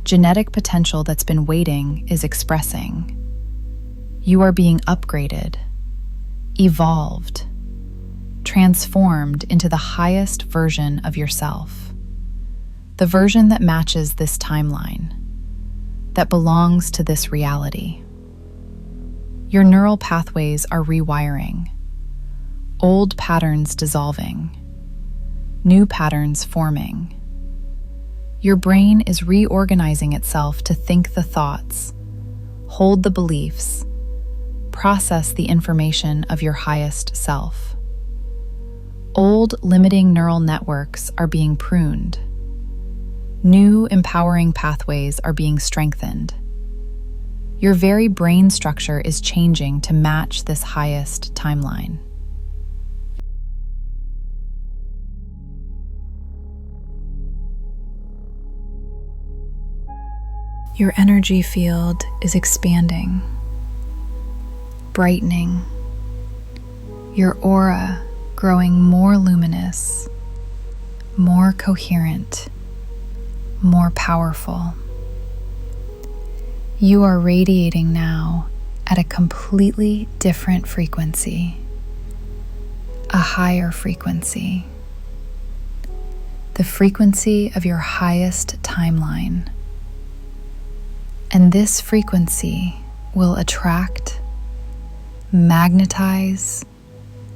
Speaker 1: Genetic potential that's been waiting is expressing. You are being upgraded, evolved, transformed into the highest version of yourself. The version that matches this timeline, that belongs to this reality. Your neural pathways are rewiring, old patterns dissolving, new patterns forming. Your brain is reorganizing itself to think the thoughts, hold the beliefs, process the information of your highest self. Old limiting neural networks are being pruned. New empowering pathways are being strengthened. Your very brain structure is changing to match this highest timeline. Your energy field is expanding, brightening, your aura growing more luminous, more coherent, more powerful. You are radiating now at a completely different frequency, a higher frequency, the frequency of your highest timeline. And this frequency will attract, magnetize,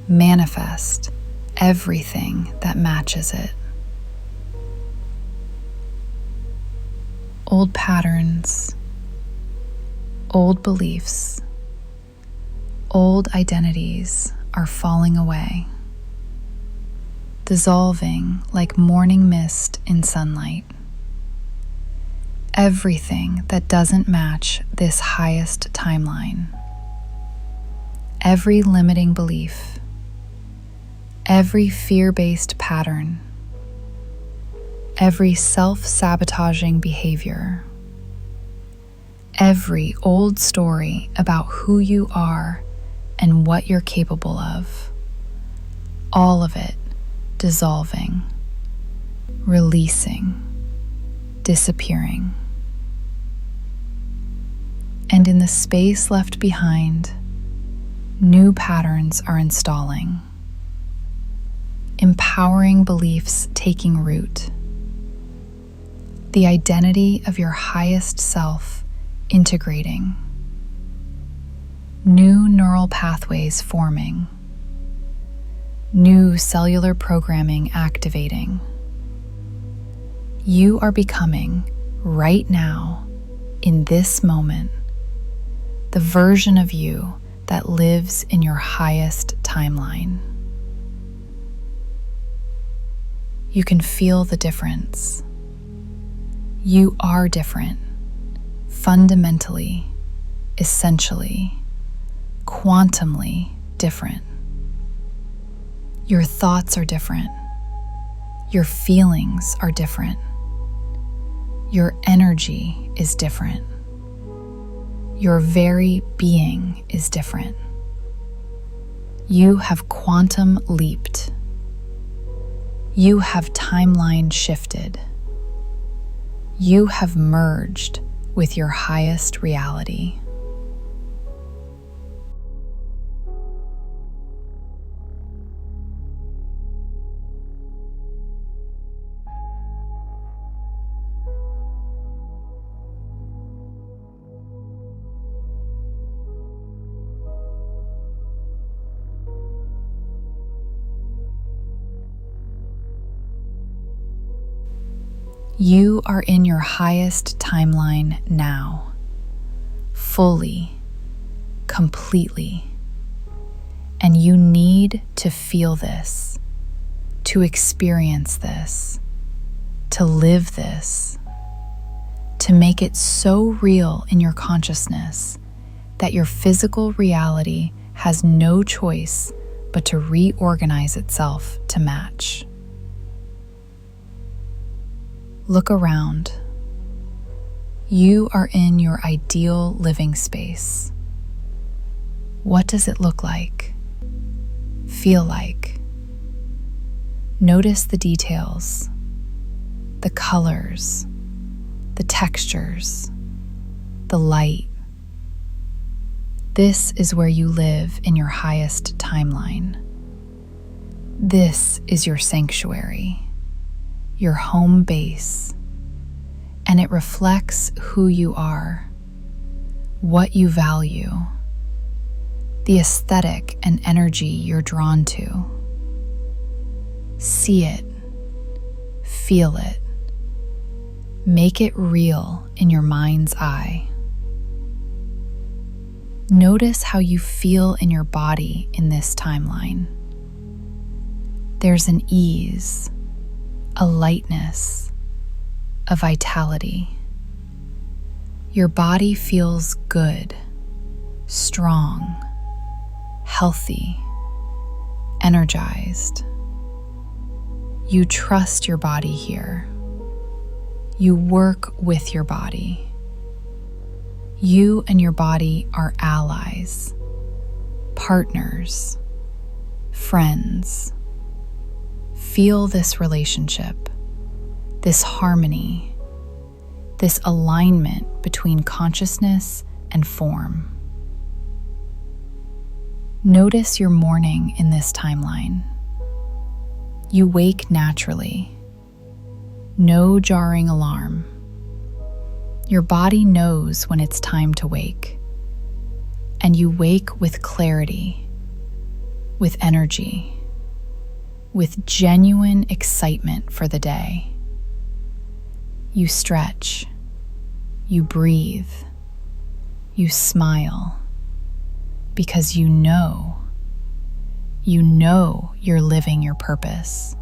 Speaker 1: manifest everything that matches it. Old patterns, old beliefs, old identities are falling away, dissolving like morning mist in sunlight. Everything that doesn't match this highest timeline, every limiting belief, every fear-based pattern, every self-sabotaging behavior, every old story about who you are and what you're capable of, all of it dissolving, releasing, disappearing. And in the space left behind, new patterns are installing, empowering beliefs taking root, the identity of your highest self integrating, new neural pathways forming, new cellular programming activating. You are becoming, right now, in this moment, the version of you that lives in your highest timeline. You can feel the difference. You are different, fundamentally, essentially, quantumly different. Your thoughts are different. Your feelings are different. Your energy is different. Your very being is different. You have quantum leaped. You have timeline shifted. You have merged with your highest reality. You are in your highest timeline now, fully, completely, and you need to feel this, to experience this, to live this, to make it so real in your consciousness that your physical reality has no choice but to reorganize itself to match. Look around. You are in your ideal living space. What does it look like? Feel like? Notice the details, the colors, the textures, the light. This is where you live in your highest timeline. This is your sanctuary, your home base, and it reflects who you are, what you value, the aesthetic and energy you're drawn to. See it, feel it, make it real in your mind's eye. Notice how you feel in your body in this timeline. There's an ease, a lightness, a vitality. Your body feels good, strong, healthy, energized. You trust your body here. You work with your body. You and your body are allies, partners, friends. Feel this relationship, this harmony, this alignment between consciousness and form. Notice your morning in this timeline. You wake naturally. No jarring alarm. Your body knows when it's time to wake, and you wake with clarity, with energy, with genuine excitement for the day. You stretch, you breathe, you smile, because you know you're living your purpose.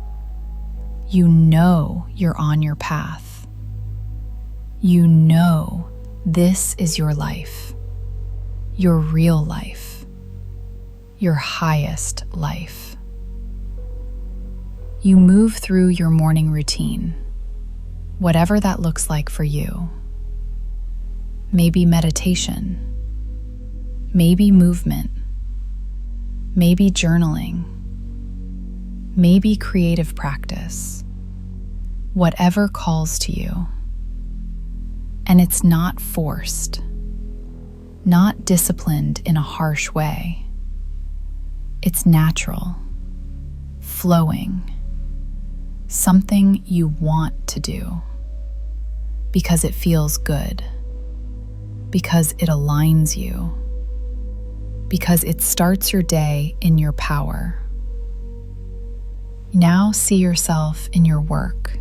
Speaker 1: You know you're on your path. You know this is your life, your real life, your highest life. You move through your morning routine, whatever that looks like for you. Maybe meditation, maybe movement, maybe journaling, maybe creative practice, whatever calls to you. And it's not forced, not disciplined in a harsh way. It's natural, flowing, something you want to do because it feels good, because it aligns you, because it starts your day in your power. Now see yourself in your work,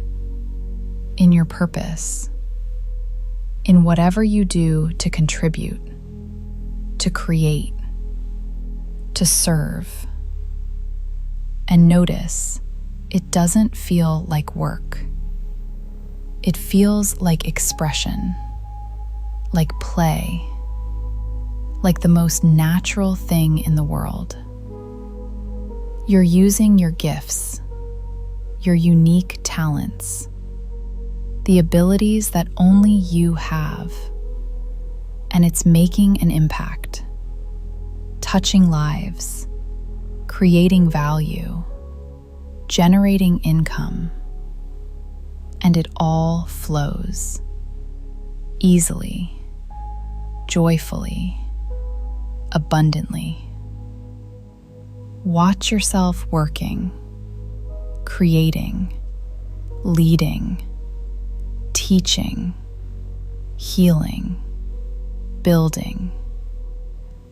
Speaker 1: in your purpose, in whatever you do to contribute, to create, to serve. And notice, it doesn't feel like work. It feels like expression, like play, like the most natural thing in the world. You're using your gifts, your unique talents, the abilities that only you have, and it's making an impact, touching lives, creating value, generating income, and it all flows easily, joyfully, abundantly. Watch yourself working, creating, leading, teaching, healing, building,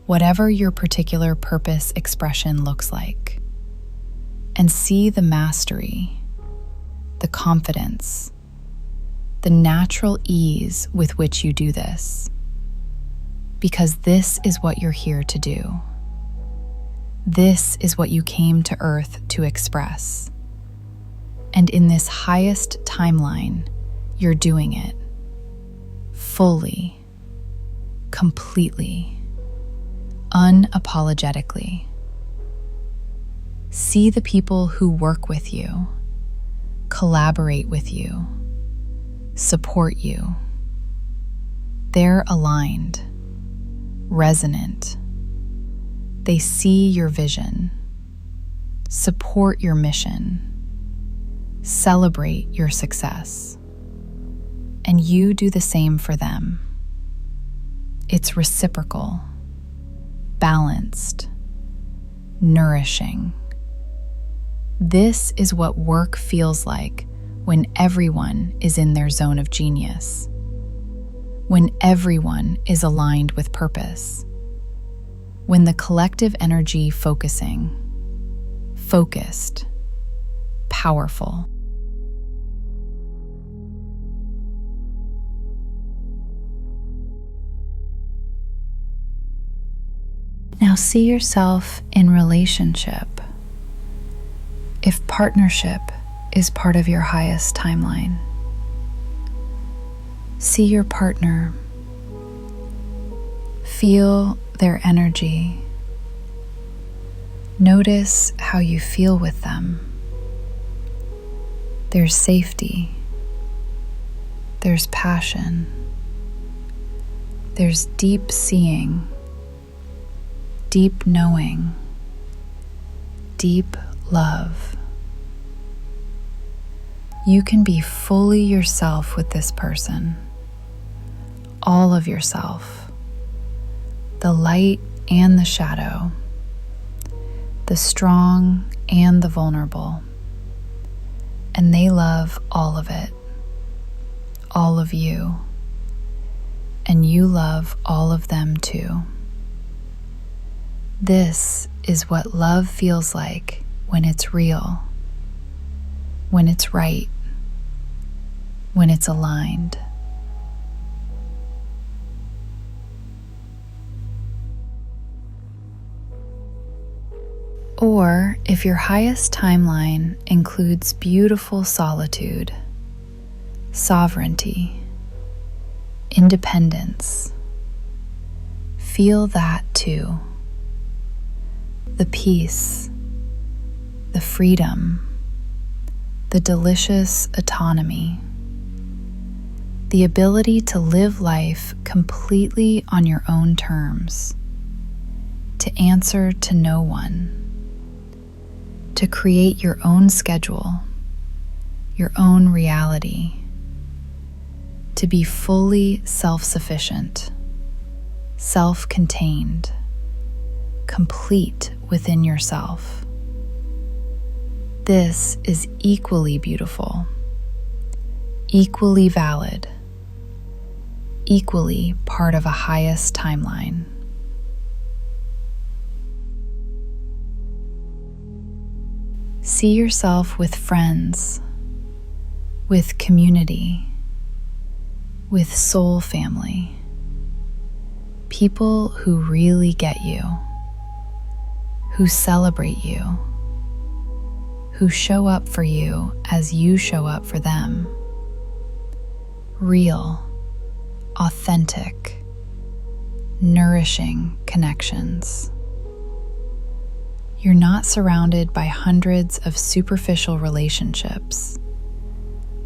Speaker 1: whatever your particular purpose expression looks like. And see the mastery, the confidence, the natural ease with which you do this. Because this is what you're here to do. This is what you came to Earth to express. And in this highest timeline, you're doing it. fully, completely, unapologetically. See the people who work with you, collaborate with you, support you. They're aligned, resonant. They see your vision, support your mission, celebrate your success, and you do the same for them. It's reciprocal, balanced, nourishing. This is what work feels like when everyone is in their zone of genius, when everyone is aligned with purpose, when the collective energy focused, powerful. Now see yourself in relationship. If partnership is part of your highest timeline, see your partner, feel their energy, notice how you feel with them. There's safety, there's passion, there's deep seeing, deep knowing, deep love. You can be fully yourself with this person, all of yourself, the light and the shadow, the strong and the vulnerable, and they love all of it, all of you, and you love all of them too. This is what love feels like when it's real, when it's right, when it's aligned. Or if your highest timeline includes beautiful solitude, sovereignty, independence, feel that too. The peace, the freedom, the delicious autonomy, the ability to live life completely on your own terms, to answer to no one, to create your own schedule, your own reality, to be fully self-sufficient, self-contained, complete within yourself. This is equally beautiful, equally valid, equally part of a highest timeline. See yourself with friends, with community, with soul family, people who really get you, who celebrate you, who show up for you as you show up for them. Real, authentic, nourishing connections. You're not surrounded by hundreds of superficial relationships,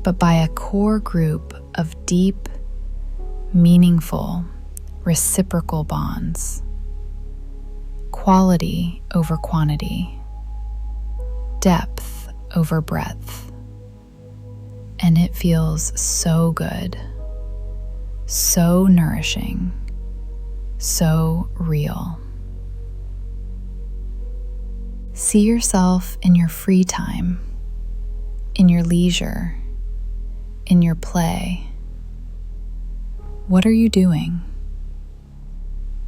Speaker 1: but by a core group of deep, meaningful, reciprocal bonds. Quality over quantity, depth over breadth. And it feels so good, so nourishing, so real. See yourself in your free time, in your leisure, in your play. What are you doing?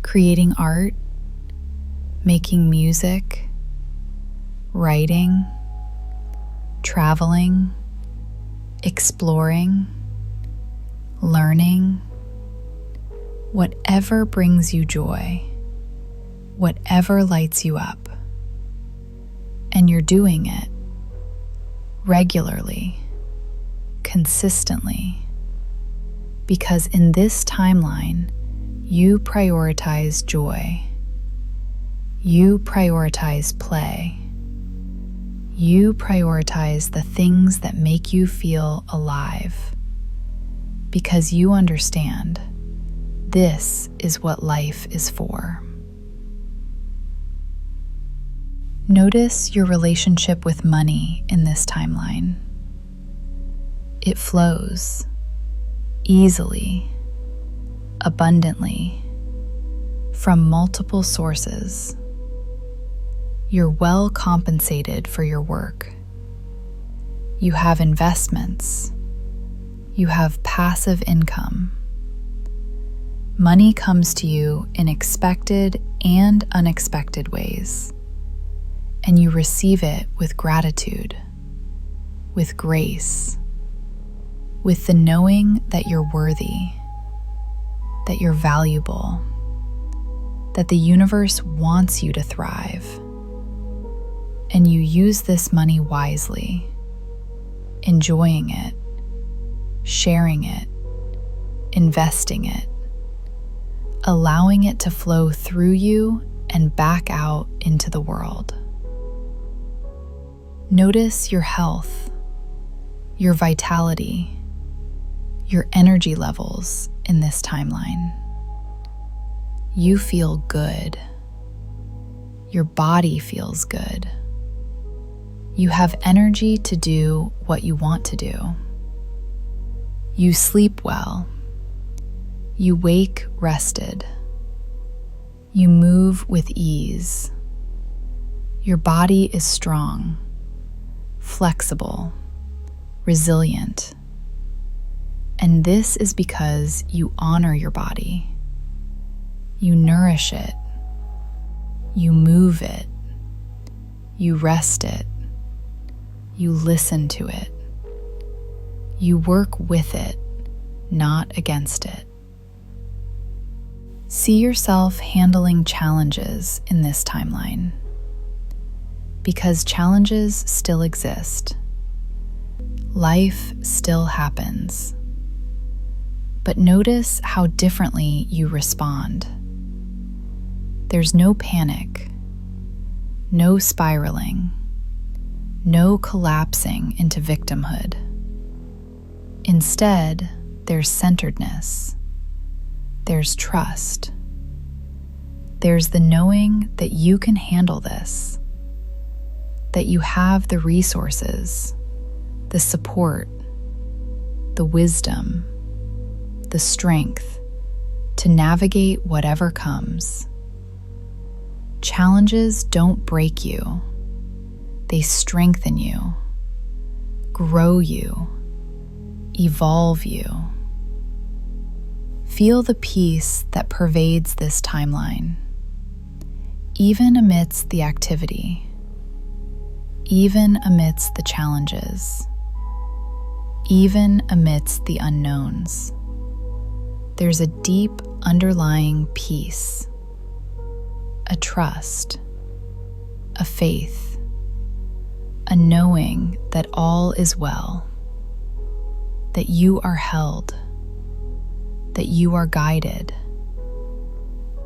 Speaker 1: Creating art, making music, writing, traveling, exploring, learning. Whatever brings you joy, whatever lights you up. And you're doing it regularly, consistently, Because in this timeline, you prioritize joy. You prioritize play. You prioritize the things that make you feel alive. Because you understand this is what life is for. Notice your relationship with money in this timeline. It flows easily, abundantly, from multiple sources. You're well compensated for your work. You have investments. You have passive income. Money comes to you in expected and unexpected ways, and you receive it with gratitude, with grace, with the knowing that you're worthy, that you're valuable, that the universe wants you to thrive. And you use this money wisely, enjoying it, sharing it, investing it, allowing it to flow through you and back out into the world. Notice your health, your vitality, your energy levels in this timeline. You feel good. Your body feels good. You have energy to do what you want to do. You sleep well. You wake rested. You move with ease. Your body is strong, flexible, resilient. And this is because you honor your body. You nourish it. You move it. You rest it. You listen to it. You work with it, not against it. See yourself handling challenges in this timeline, because challenges still exist. Life still happens. But notice how differently you respond. There's no panic, no spiraling, no collapsing into victimhood. Instead, there's centeredness. There's trust. There's the knowing that you can handle this, that you have the resources, the support, the wisdom, the strength to navigate whatever comes. Challenges don't break you. They strengthen you, grow you, evolve you. Feel the peace that pervades this timeline, even amidst the activity, even amidst the challenges, even amidst the unknowns. There's a deep underlying peace, a trust, a faith, a knowing that all is well, that you are held, that you are guided,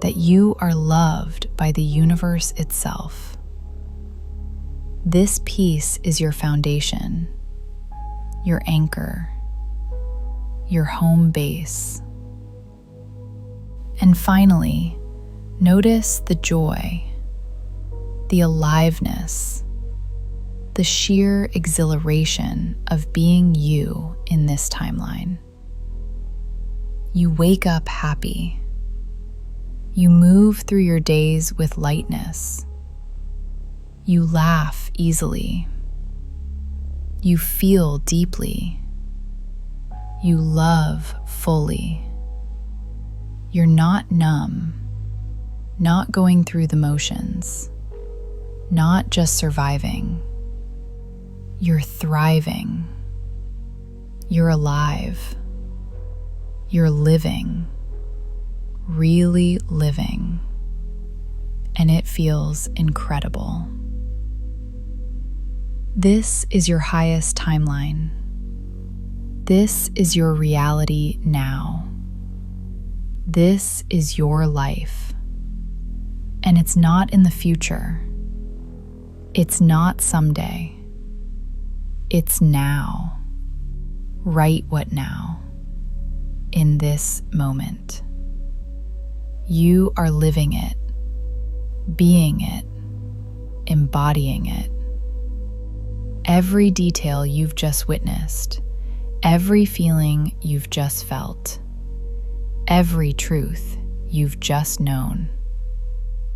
Speaker 1: that you are loved by the universe itself. This peace is your foundation, your anchor, your home base. And finally, notice the joy, the aliveness, the sheer exhilaration of being you in this timeline. You wake up happy. You move through your days with lightness. You laugh easily. You feel deeply. You love fully. You're not numb, not going through the motions, not just surviving. You're thriving. You're alive. You're living, really living, and it feels incredible. This is your highest timeline. This is your reality now. This is your life. And it's not in the future. It's not someday. It's now. Right what now? In this moment. You are living it, being it, embodying it. Every detail you've just witnessed, every feeling you've just felt, every truth you've just known,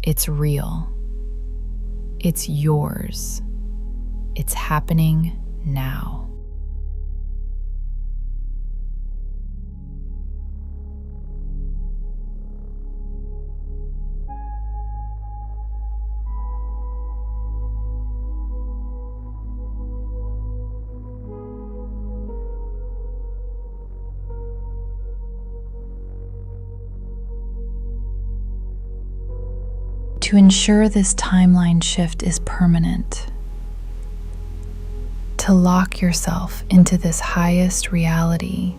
Speaker 1: it's real. It's yours. It's happening now. To ensure this timeline shift is permanent, to lock yourself into this highest reality,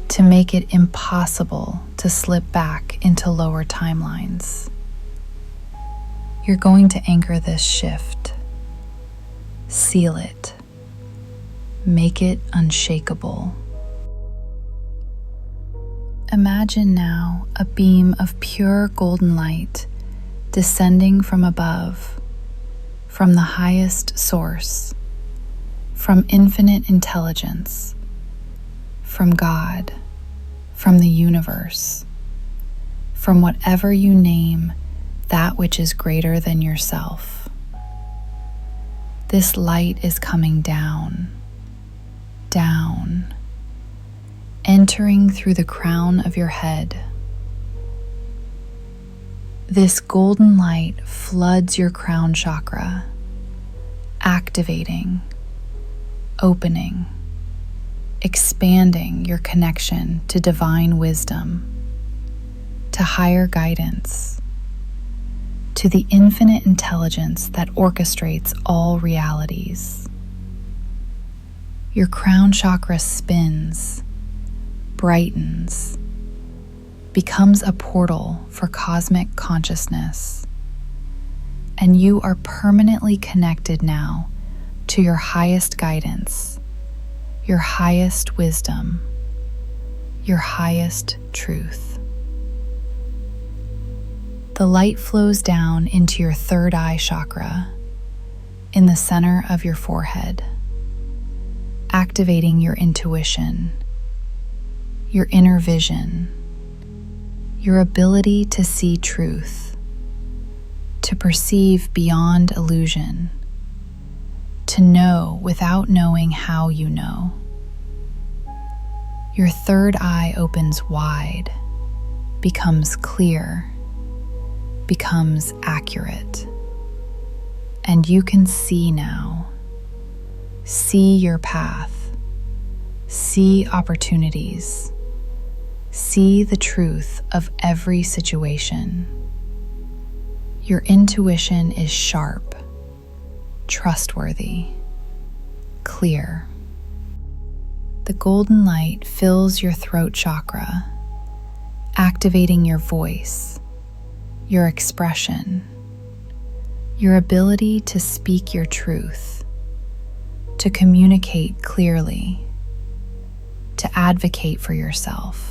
Speaker 1: to make it impossible to slip back into lower timelines, you're going to anchor this shift, seal it, make it unshakable. Imagine now a beam of pure golden light descending from above, from the highest source, from infinite intelligence, from God, from the universe, from whatever you name that which is greater than yourself. This light is coming down, down, entering through the crown of your head. This golden light floods your crown chakra, activating, opening, expanding your connection to divine wisdom, to higher guidance, to the infinite intelligence that orchestrates all realities. Your crown chakra spins, brightens, becomes a portal for cosmic consciousness, and you are permanently connected now to your highest guidance, your highest wisdom, your highest truth. The light flows down into your third eye chakra in the center of your forehead, activating your intuition, your inner vision, your ability to see truth, to perceive beyond illusion, to know without knowing how you know. Your third eye opens wide, becomes clear, becomes accurate, and you can see now. See your path, see opportunities, see the truth of every situation. Your intuition is sharp, trustworthy, clear. The golden light fills your throat chakra, activating your voice, your expression, your ability to speak your truth, to communicate clearly, to advocate for yourself,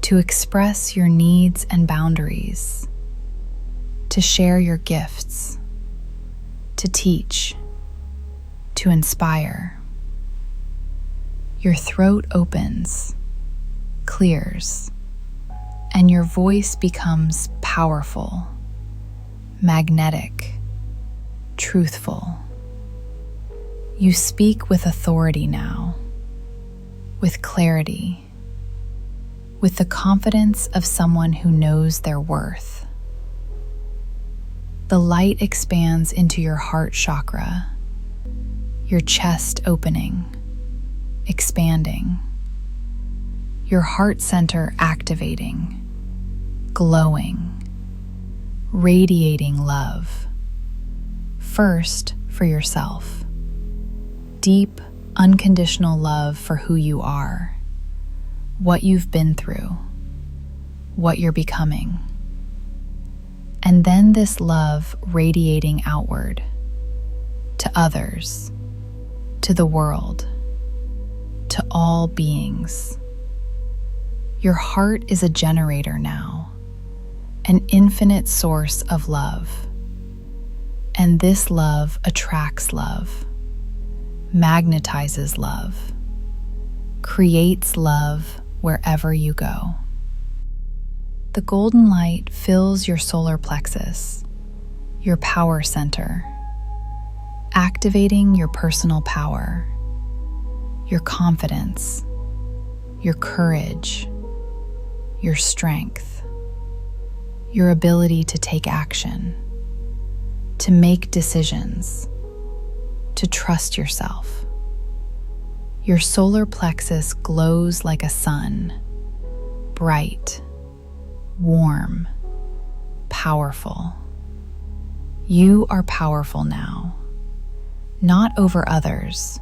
Speaker 1: to express your needs and boundaries, to share your gifts, to teach, to inspire. Your throat opens, clears, and your voice becomes powerful, magnetic, truthful. You speak with authority now, with clarity, with the confidence of someone who knows their worth. The light expands into your heart chakra, your chest opening, expanding, your heart center activating, glowing, radiating love, first for yourself, deep, unconditional love for who you are, what you've been through, what you're becoming. And then this love radiating outward to others, to the world, to all beings. Your heart is a generator now, an infinite source of love. And this love attracts love, magnetizes love, creates love wherever you go. The golden light fills your solar plexus, your power center, activating your personal power, your confidence, your courage, your strength, your ability to take action, to make decisions, to trust yourself. Your solar plexus glows like a sun, bright, warm, powerful. You are powerful now, not over others,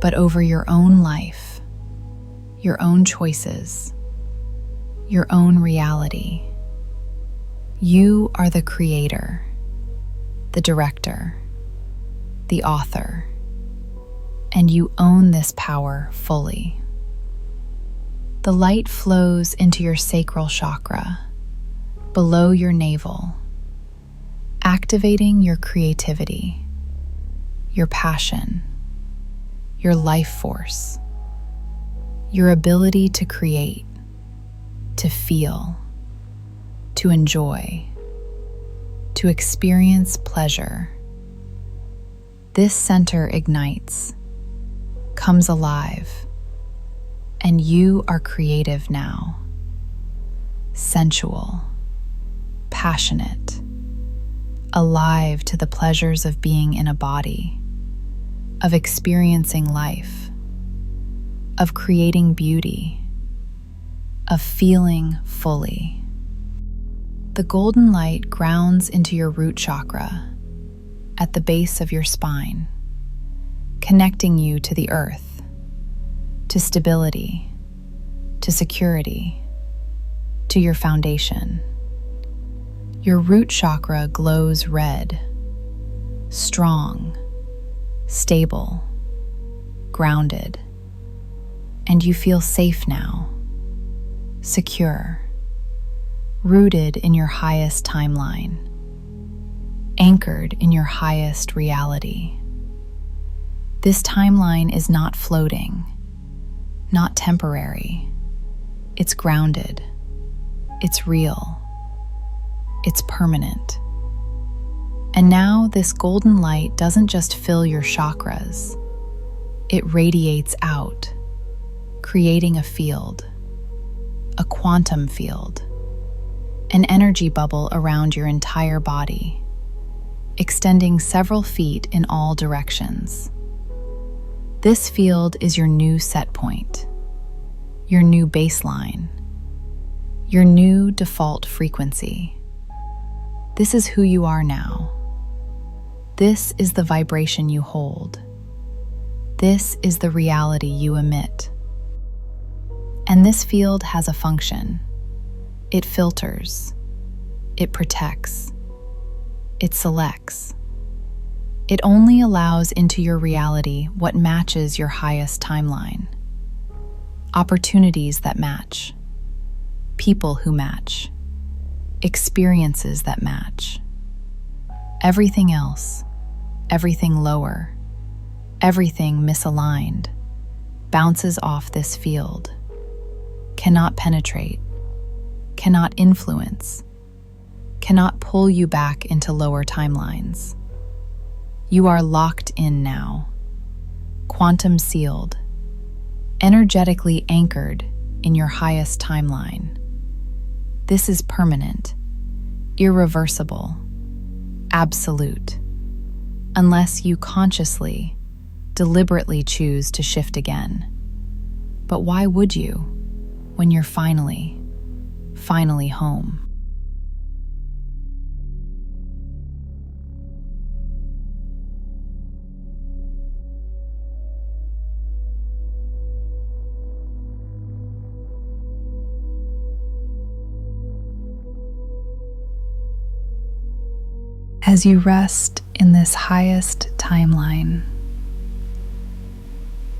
Speaker 1: but over your own life, your own choices, your own reality. You are the creator, the director, the author, and you own this power fully. The light flows into your sacral chakra, below your navel, activating your creativity, your passion, your life force, your ability to create, to feel, to enjoy, to experience pleasure. This center ignites, comes alive, and you are creative now, sensual, passionate, alive to the pleasures of being in a body, of experiencing life, of creating beauty, of feeling fully. The golden light grounds into your root chakra at the base of your spine, connecting you to the earth, to stability, to security, to your foundation. Your root chakra glows red, strong, stable, grounded, and you feel safe now, secure, rooted in your highest timeline, anchored in your highest reality. This timeline is not floating, not temporary. It's grounded, it's real, it's permanent. And now this golden light doesn't just fill your chakras, it radiates out, creating a field, a quantum field, an energy bubble around your entire body, extending several feet in all directions. This field is your new set point, your new baseline, your new default frequency. This is who you are now. This is the vibration you hold. This is the reality you emit. And this field has a function. It filters, it protects, it selects. It only allows into your reality what matches your highest timeline. Opportunities that match, people who match, experiences that match. Everything else, everything lower, everything misaligned, bounces off this field, cannot penetrate, cannot influence, cannot pull you back into lower timelines. You are locked in now, quantum sealed, energetically anchored in your highest timeline. This is permanent, irreversible, absolute, unless you consciously, deliberately choose to shift again. But why would you when you're finally home? As you rest in this highest timeline,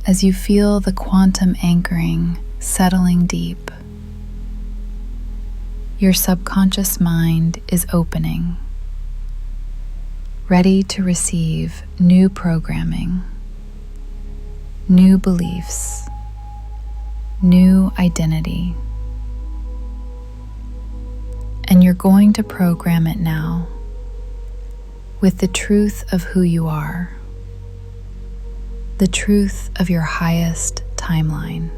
Speaker 1: as you feel the quantum anchoring settling deep, your subconscious mind is opening, ready to receive new programming, new beliefs, new identity. And you're going to program it now with the truth of who you are, the truth of your highest timeline.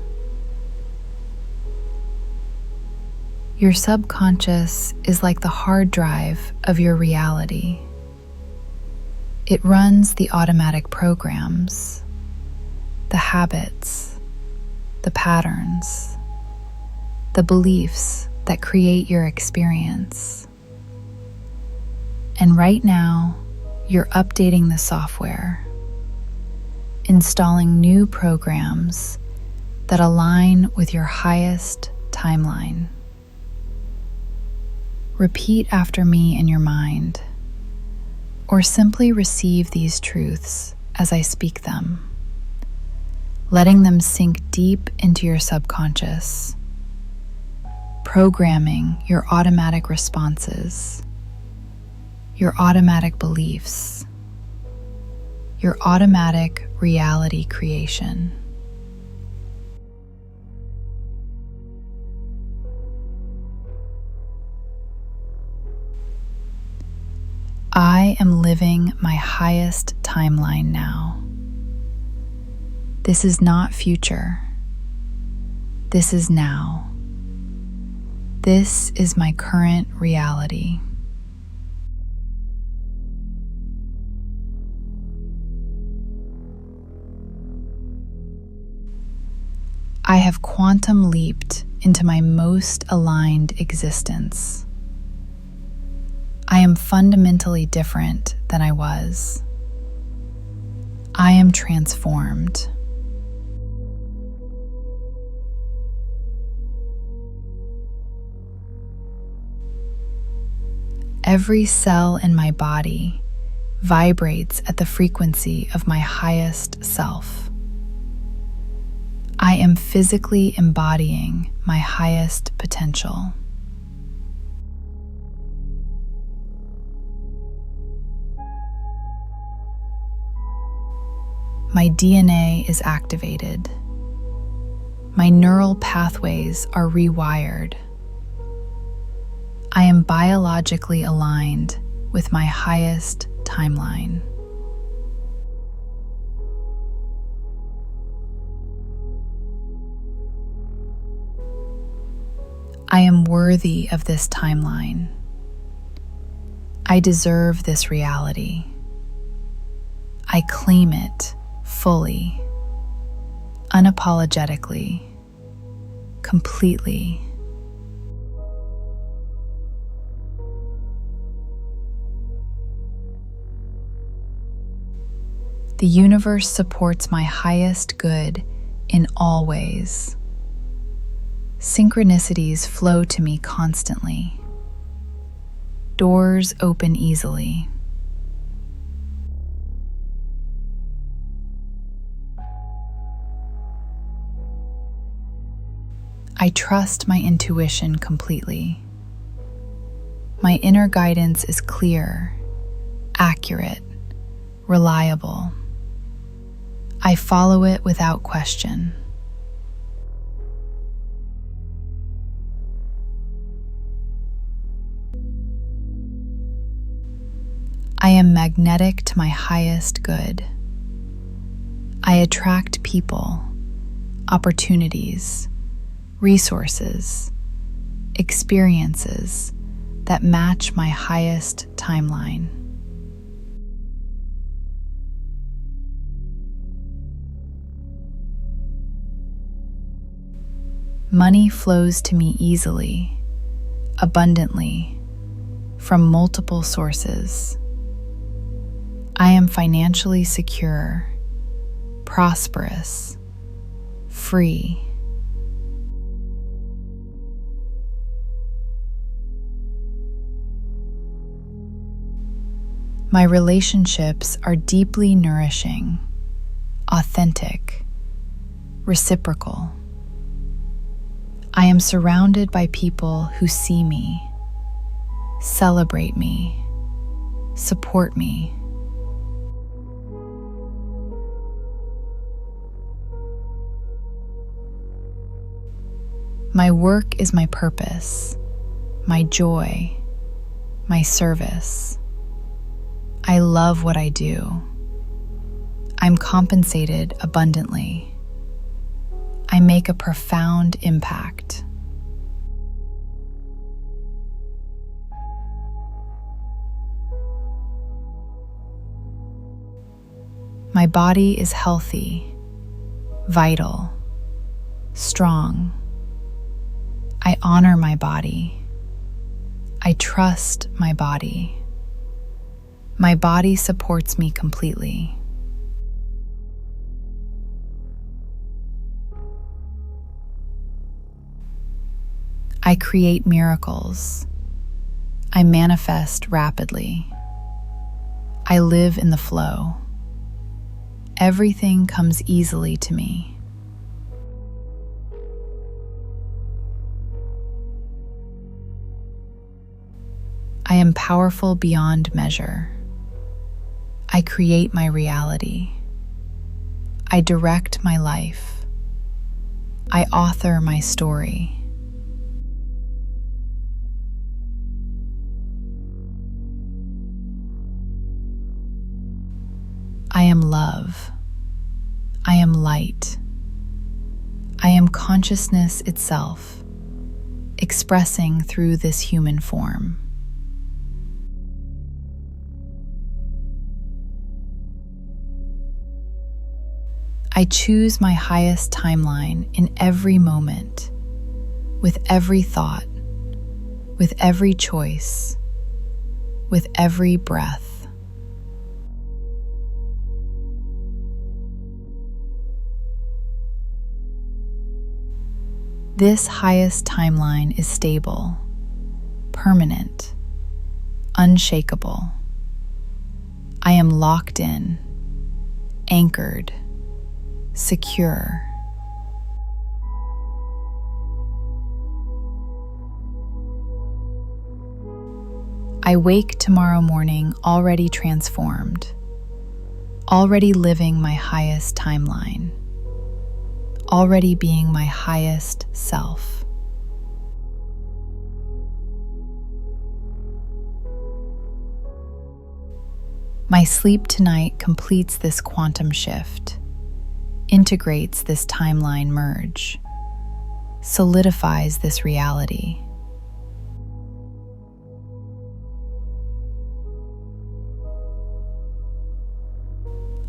Speaker 1: Your subconscious is like the hard drive of your reality. It runs the automatic programs, the habits, the patterns, the beliefs that create your experience. And right now, you're updating the software, installing new programs that align with your highest timeline. Repeat after me in your mind, or simply receive these truths as I speak them, letting them sink deep into your subconscious, programming your automatic responses, your automatic beliefs, your automatic reality creation. I am living my highest timeline now. This is not future. This is now. This is my current reality. I have quantum leaped into my most aligned existence. I am fundamentally different than I was. I am transformed. Every cell in my body vibrates at the frequency of my highest self. I am physically embodying my highest potential. My DNA is activated. My neural pathways are rewired. I am biologically aligned with my highest timeline. I am worthy of this timeline. I deserve this reality. I claim it fully, unapologetically, completely. The universe supports my highest good in all ways. Synchronicities flow to me constantly. Doors open easily. I trust my intuition completely. My inner guidance is clear, accurate, reliable. I follow it without question. I am magnetic to my highest good. I attract people, opportunities, resources, experiences that match my highest timeline. Money flows to me easily, abundantly, from multiple sources. I am financially secure, prosperous, free. My relationships are deeply nourishing, authentic, reciprocal. I am surrounded by people who see me, celebrate me, support me. My work is my purpose, my joy, my service. I love what I do. I'm compensated abundantly. I make a profound impact. My body is healthy, vital, strong. I honor my body. I trust my body. My body supports me completely. I create miracles. I manifest rapidly. I live in the flow. Everything comes easily to me. I am powerful beyond measure. I create my reality. I direct my life. I author my story. I am love. I am light. I am consciousness itself, expressing through this human form. I choose my highest timeline in every moment, with every thought, with every choice, with every breath. This highest timeline is stable, permanent, unshakable. I am locked in, anchored, secure. I wake tomorrow morning already transformed, already living my highest timeline, already being my highest self. My sleep tonight completes this quantum shift, integrates this timeline merge, solidifies this reality.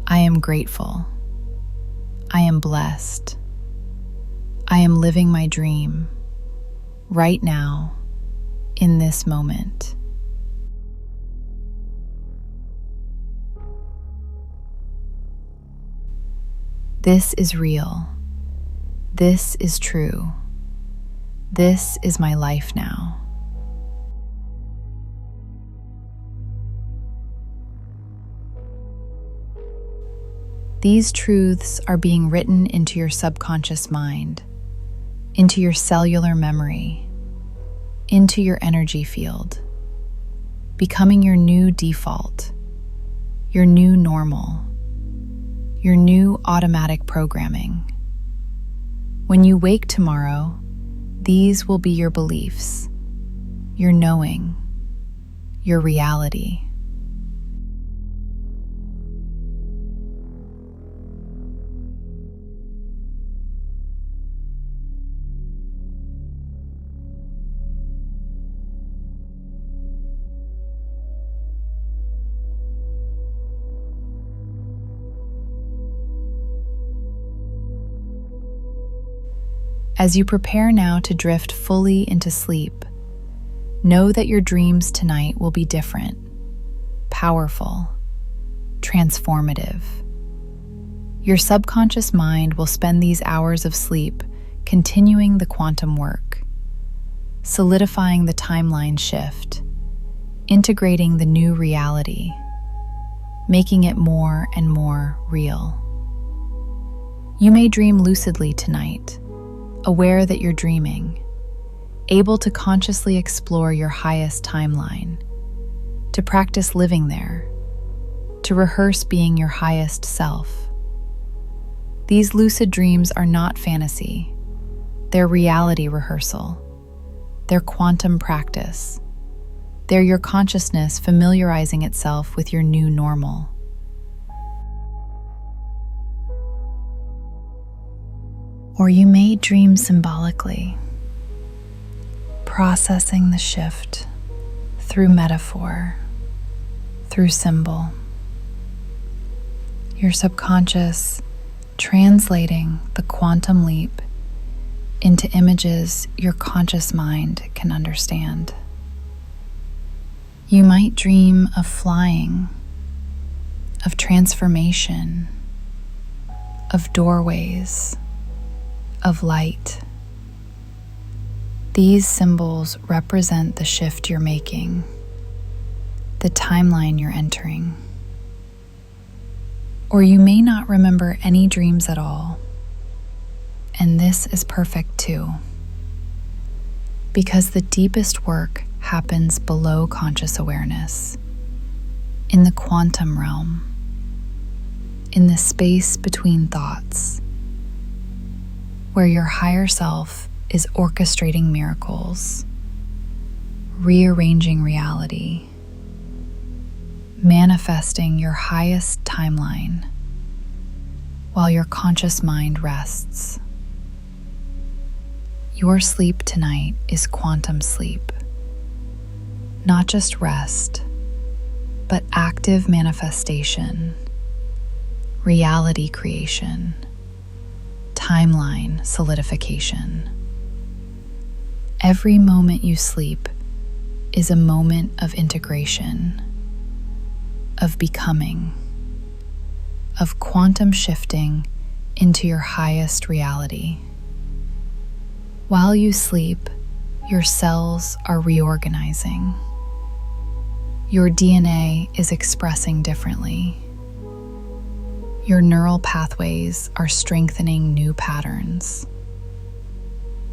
Speaker 1: I am grateful. I am blessed. I am living my dream right now, in this moment. This is real. This is true. This is my life now. These truths are being written into your subconscious mind, into your cellular memory, into your energy field, becoming your new default, your new normal, your new automatic programming. When you wake tomorrow, these will be your beliefs, your knowing, your reality. As you prepare now to drift fully into sleep, know that your dreams tonight will be different, powerful, transformative. Your subconscious mind will spend these hours of sleep continuing the quantum work, solidifying the timeline shift, integrating the new reality, making it more and more real. You may dream lucidly tonight, aware that you're dreaming, able to consciously explore your highest timeline, to practice living there, to rehearse being your highest self. These lucid dreams are not fantasy. They're reality rehearsal. They're quantum practice. They're your consciousness familiarizing itself with your new normal. Or you may dream symbolically, processing the shift through metaphor, through symbol. Your subconscious translating the quantum leap into images your conscious mind can understand. You might dream of flying, of transformation, of doorways, of light. These symbols represent the shift you're making, the timeline you're entering. Or you may not remember any dreams at all, and this is perfect too, because the deepest work happens below conscious awareness, in the quantum realm, in the space between thoughts, where your higher self is orchestrating miracles, rearranging reality, manifesting your highest timeline, while your conscious mind rests. Your sleep tonight is quantum sleep. Not just rest, but active manifestation, reality creation, timeline solidification. Every moment you sleep is a moment of integration, of becoming, of quantum shifting into your highest reality. While you sleep, your cells are reorganizing. Your DNA is expressing differently. Your neural pathways are strengthening new patterns.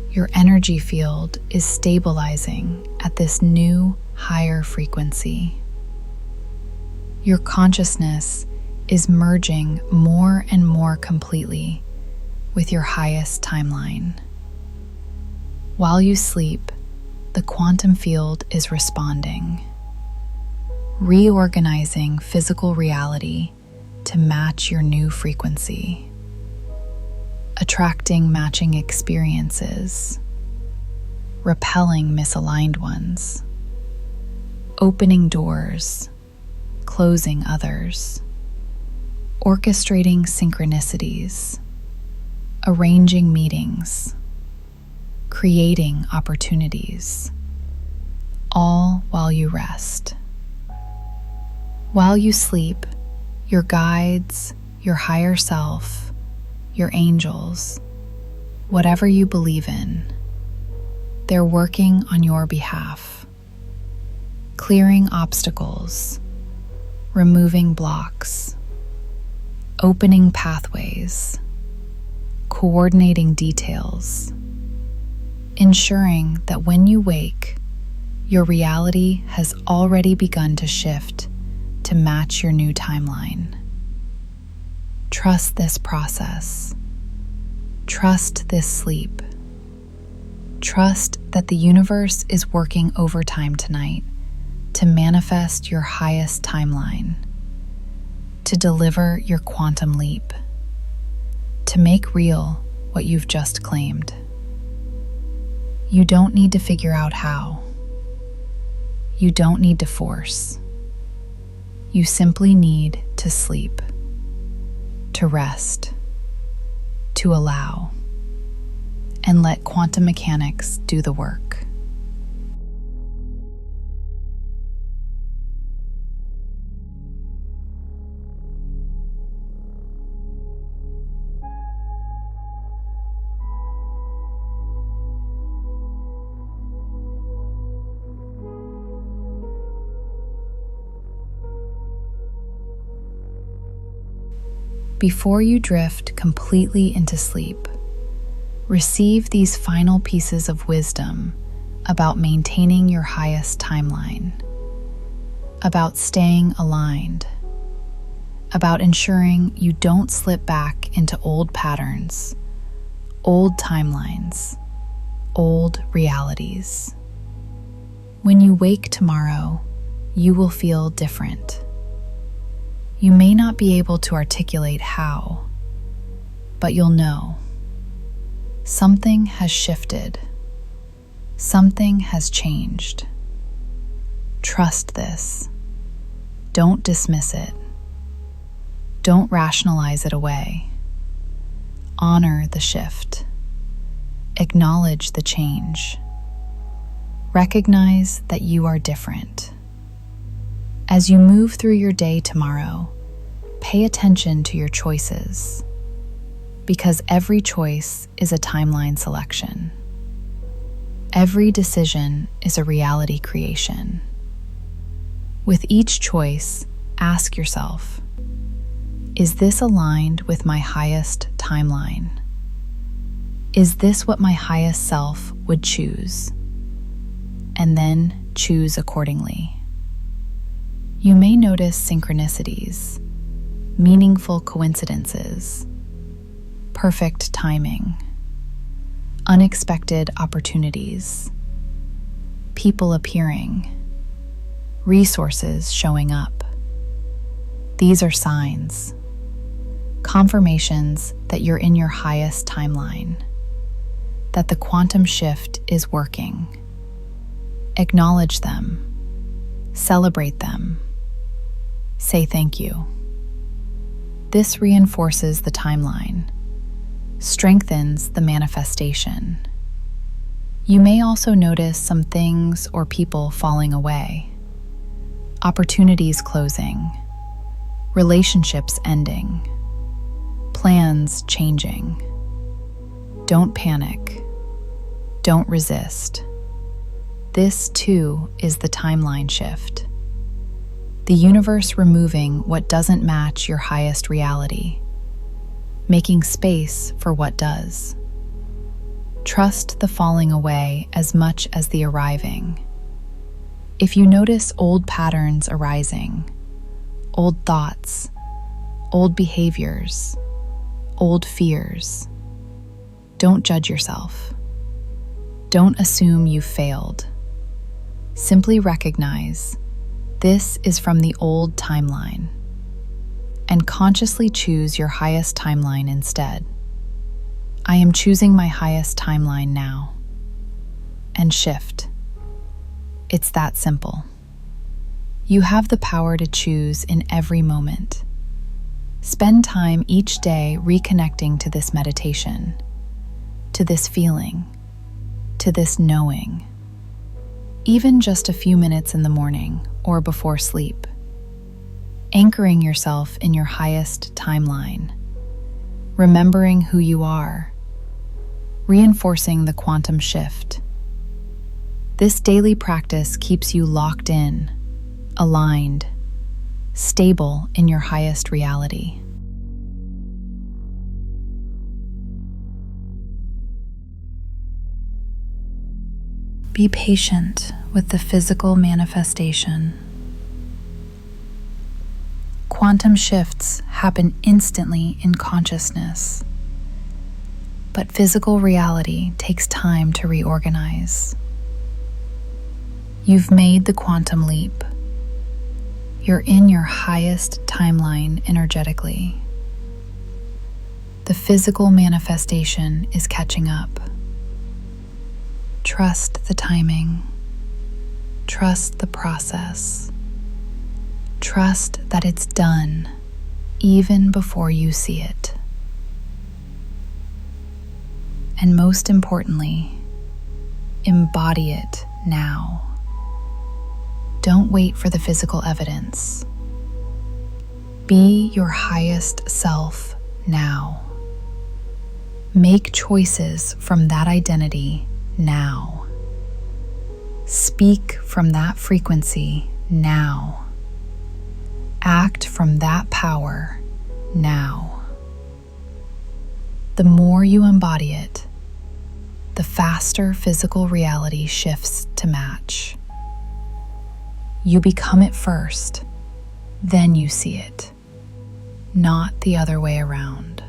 Speaker 1: Your energy field is stabilizing at this new, higher frequency. Your consciousness is merging more and more completely with your highest timeline. While you sleep, the quantum field is responding, reorganizing physical reality to match your new frequency, attracting matching experiences, repelling misaligned ones, opening doors, closing others, orchestrating synchronicities, arranging meetings, creating opportunities, all while you rest. While you sleep, your guides, your higher self, your angels, whatever you believe in, they're working on your behalf, clearing obstacles, removing blocks, opening pathways, coordinating details, ensuring that when you wake, your reality has already begun to shift to match your new timeline. Trust this process. Trust this sleep. Trust that the universe is working overtime tonight to manifest your highest timeline, to deliver your quantum leap, to make real what you've just claimed. You don't need to figure out how. You don't need to force. You simply need to sleep, to rest, to allow, and let quantum mechanics do the work. Before you drift completely into sleep, receive these final pieces of wisdom about maintaining your highest timeline, about staying aligned, about ensuring you don't slip back into old patterns, old timelines, old realities. When you wake tomorrow, you will feel different. You may not be able to articulate how, but you'll know. Something has shifted. Something has changed. Trust this. Don't dismiss it. Don't rationalize it away. Honor the shift. Acknowledge the change. Recognize that you are different. As you move through your day tomorrow, pay attention to your choices, because every choice is a timeline selection. Every decision is a reality creation. With each choice, ask yourself, is this aligned with my highest timeline? Is this what my highest self would choose? And then choose accordingly. You may notice synchronicities, meaningful coincidences, perfect timing, unexpected opportunities, people appearing, resources showing up. These are signs, confirmations that you're in your highest timeline, that the quantum shift is working. Acknowledge them, celebrate them, say thank you. This reinforces the timeline, strengthens the manifestation. You may also notice some things or people falling away, opportunities closing, relationships ending, plans changing. Don't panic. Don't resist. This, too, is the timeline shift. The universe removing what doesn't match your highest reality, making space for what does. Trust the falling away as much as the arriving. If you notice old patterns arising, old thoughts, old behaviors, old fears, don't judge yourself. Don't assume you failed. Simply recognize this is from the old timeline, and consciously choose your highest timeline instead. I am choosing my highest timeline now. And shift. It's that simple. You have the power to choose in every moment. Spend time each day reconnecting to this meditation, to this feeling, to this knowing. Even just a few minutes in the morning or before sleep. Anchoring yourself in your highest timeline. Remembering who you are. Reinforcing the quantum shift. This daily practice keeps you locked in, aligned, stable in your highest reality. Be patient with the physical manifestation. Quantum shifts happen instantly in consciousness, but physical reality takes time to reorganize. You've made the quantum leap. You're in your highest timeline energetically. The physical manifestation is catching up. Trust the timing. Trust the process. Trust that it's done even before you see it. And most importantly, embody it now. Don't wait for the physical evidence. Be your highest self now. Make choices from that identity now. Speak from that frequency now. Act from that power now. The more you embody it, the faster physical reality shifts to match. You become it first, then you see it, not the other way around.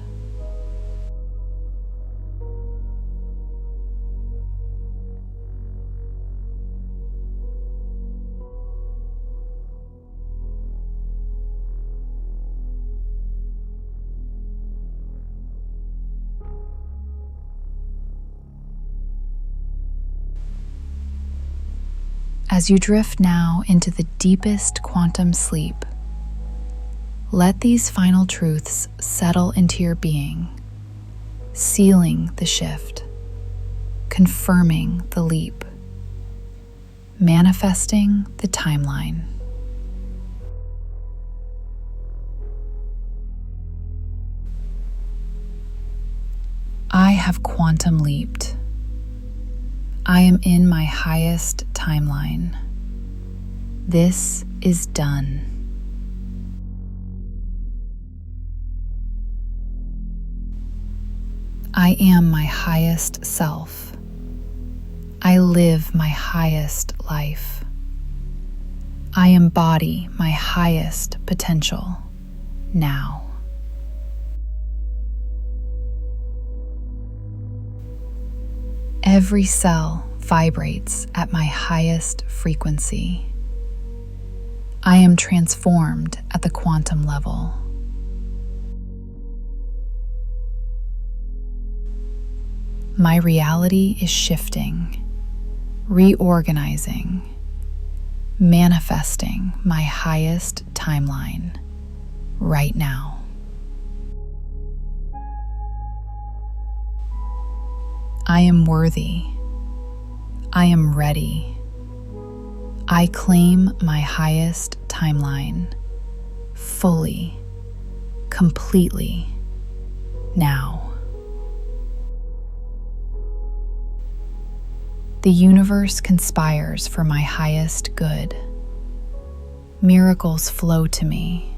Speaker 1: As you drift now into the deepest quantum sleep, let these final truths settle into your being, sealing the shift, confirming the leap, manifesting the timeline. I have quantum leaped. I am in my highest timeline. This is done. I am my highest self. I live my highest life. I embody my highest potential now. Every cell vibrates at my highest frequency. I am transformed at the quantum level. My reality is shifting, reorganizing, manifesting my highest timeline right now. I am worthy. I am ready. I claim my highest timeline fully, completely, now. The universe conspires for my highest good. Miracles flow to me.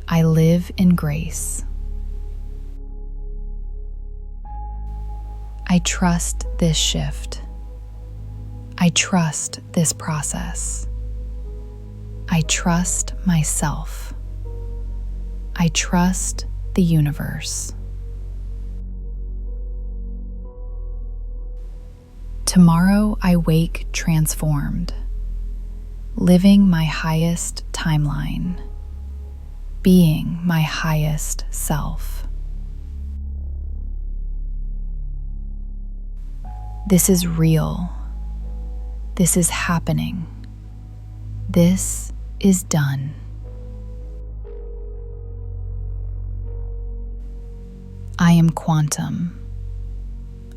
Speaker 1: I live in grace. I trust this shift. I trust this process. I trust myself. I trust the universe. Tomorrow I wake transformed, living my highest timeline, being my highest self. This is real. This is happening. This is done. I am quantum.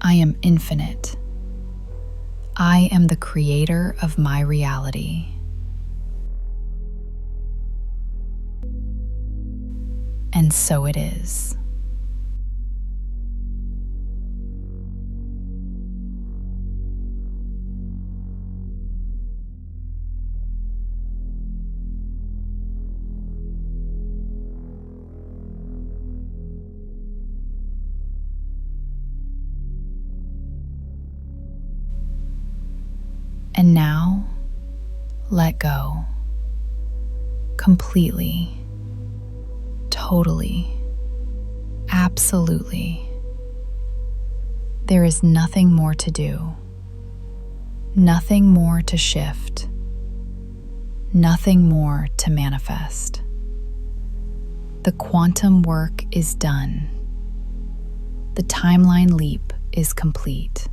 Speaker 1: I am infinite. I am the creator of my reality. And so it is. And now, let go. Completely. Totally. Absolutely. There is nothing more to do. Nothing more to shift. Nothing more to manifest. The quantum work is done. The timeline leap is complete.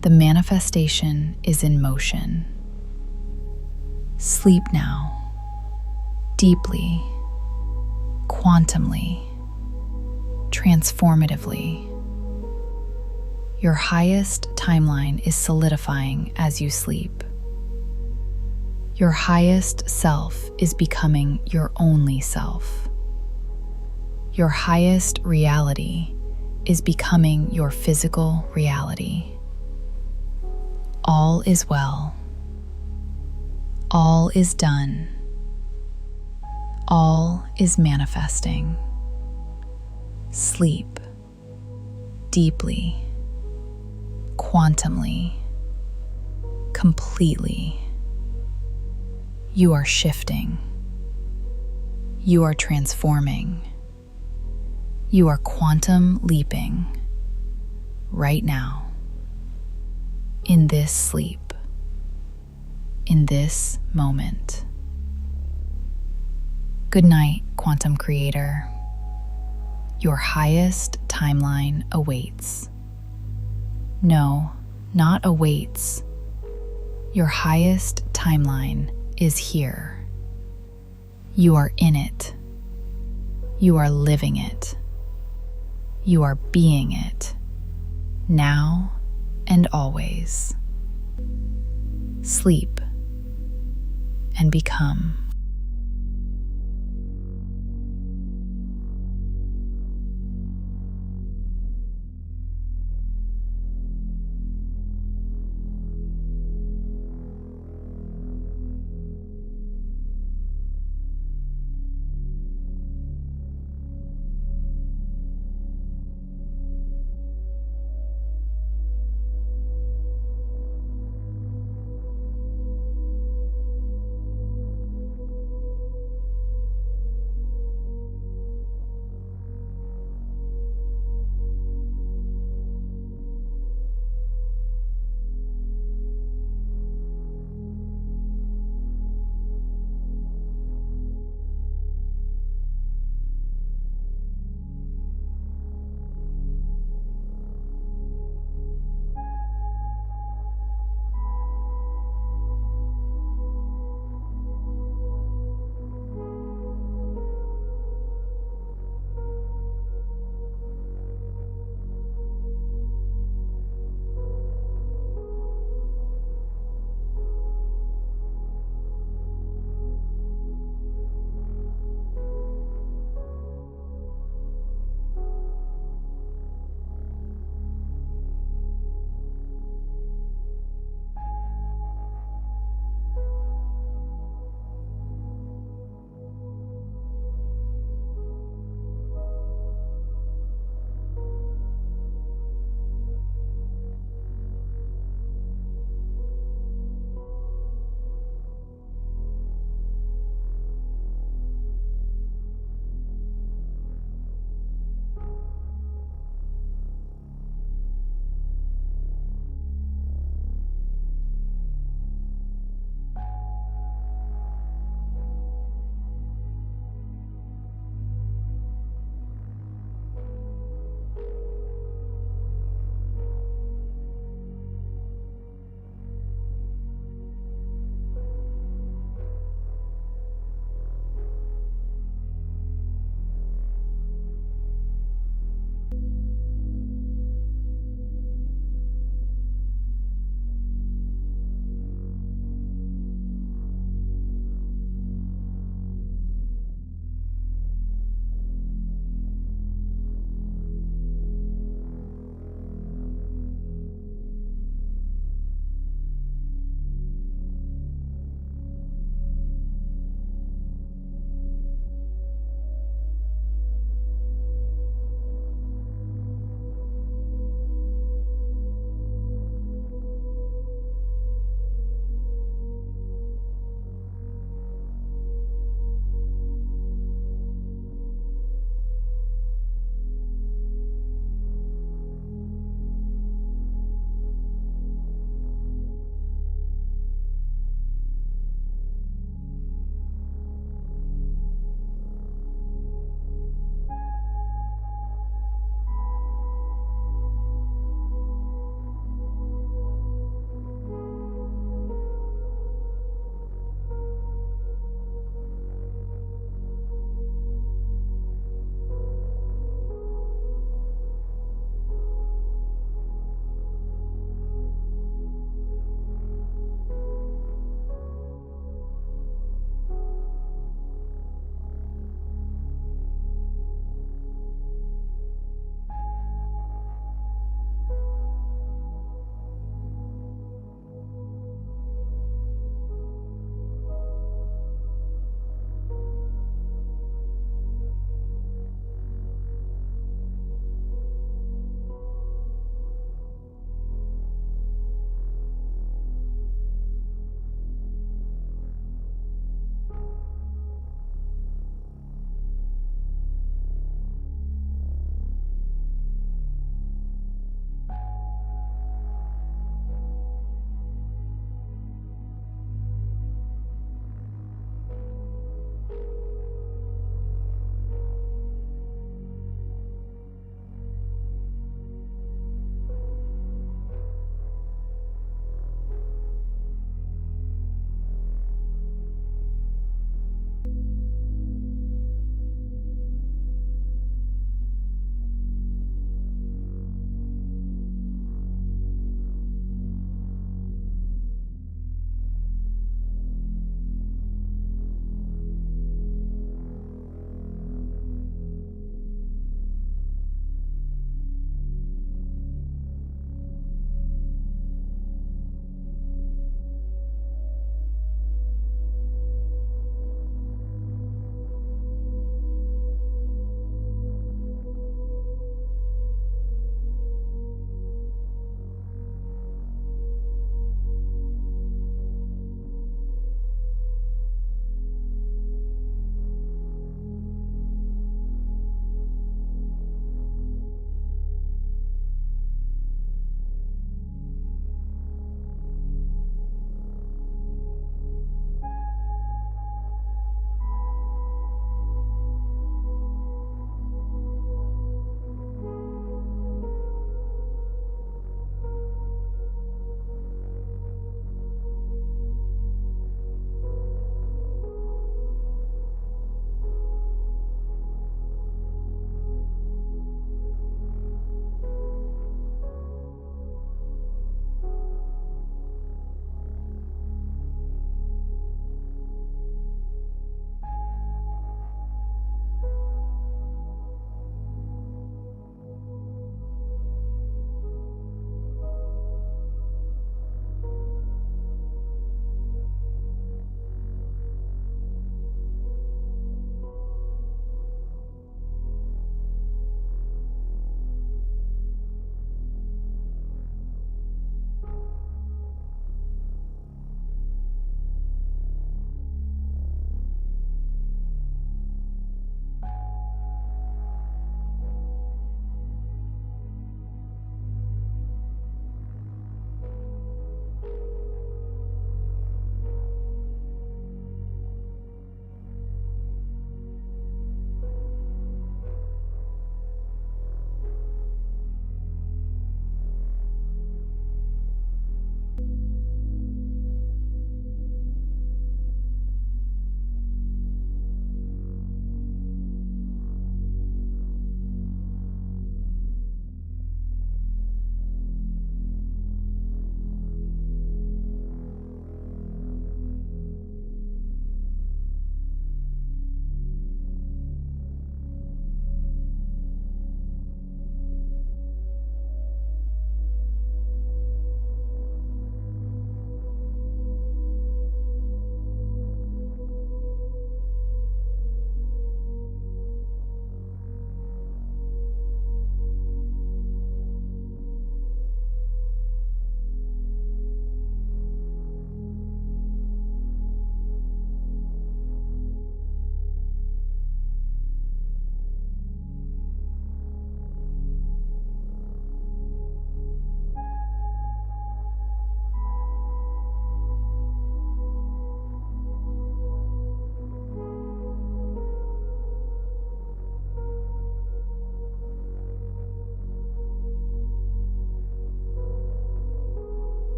Speaker 1: The manifestation is in motion. Sleep now, deeply, quantumly, transformatively. Your highest timeline is solidifying as you sleep. Your highest self is becoming your only self. Your highest reality is becoming your physical reality. All is well. All is done. All is manifesting. Sleep deeply, quantumly, completely. You are shifting. You are transforming. You are quantum leaping right now, in this sleep, in this moment. Good night, quantum creator. Your highest timeline awaits. No, not awaits. Your highest timeline is here. You are in it. You are living it. You are being it, now and always. Sleep and become.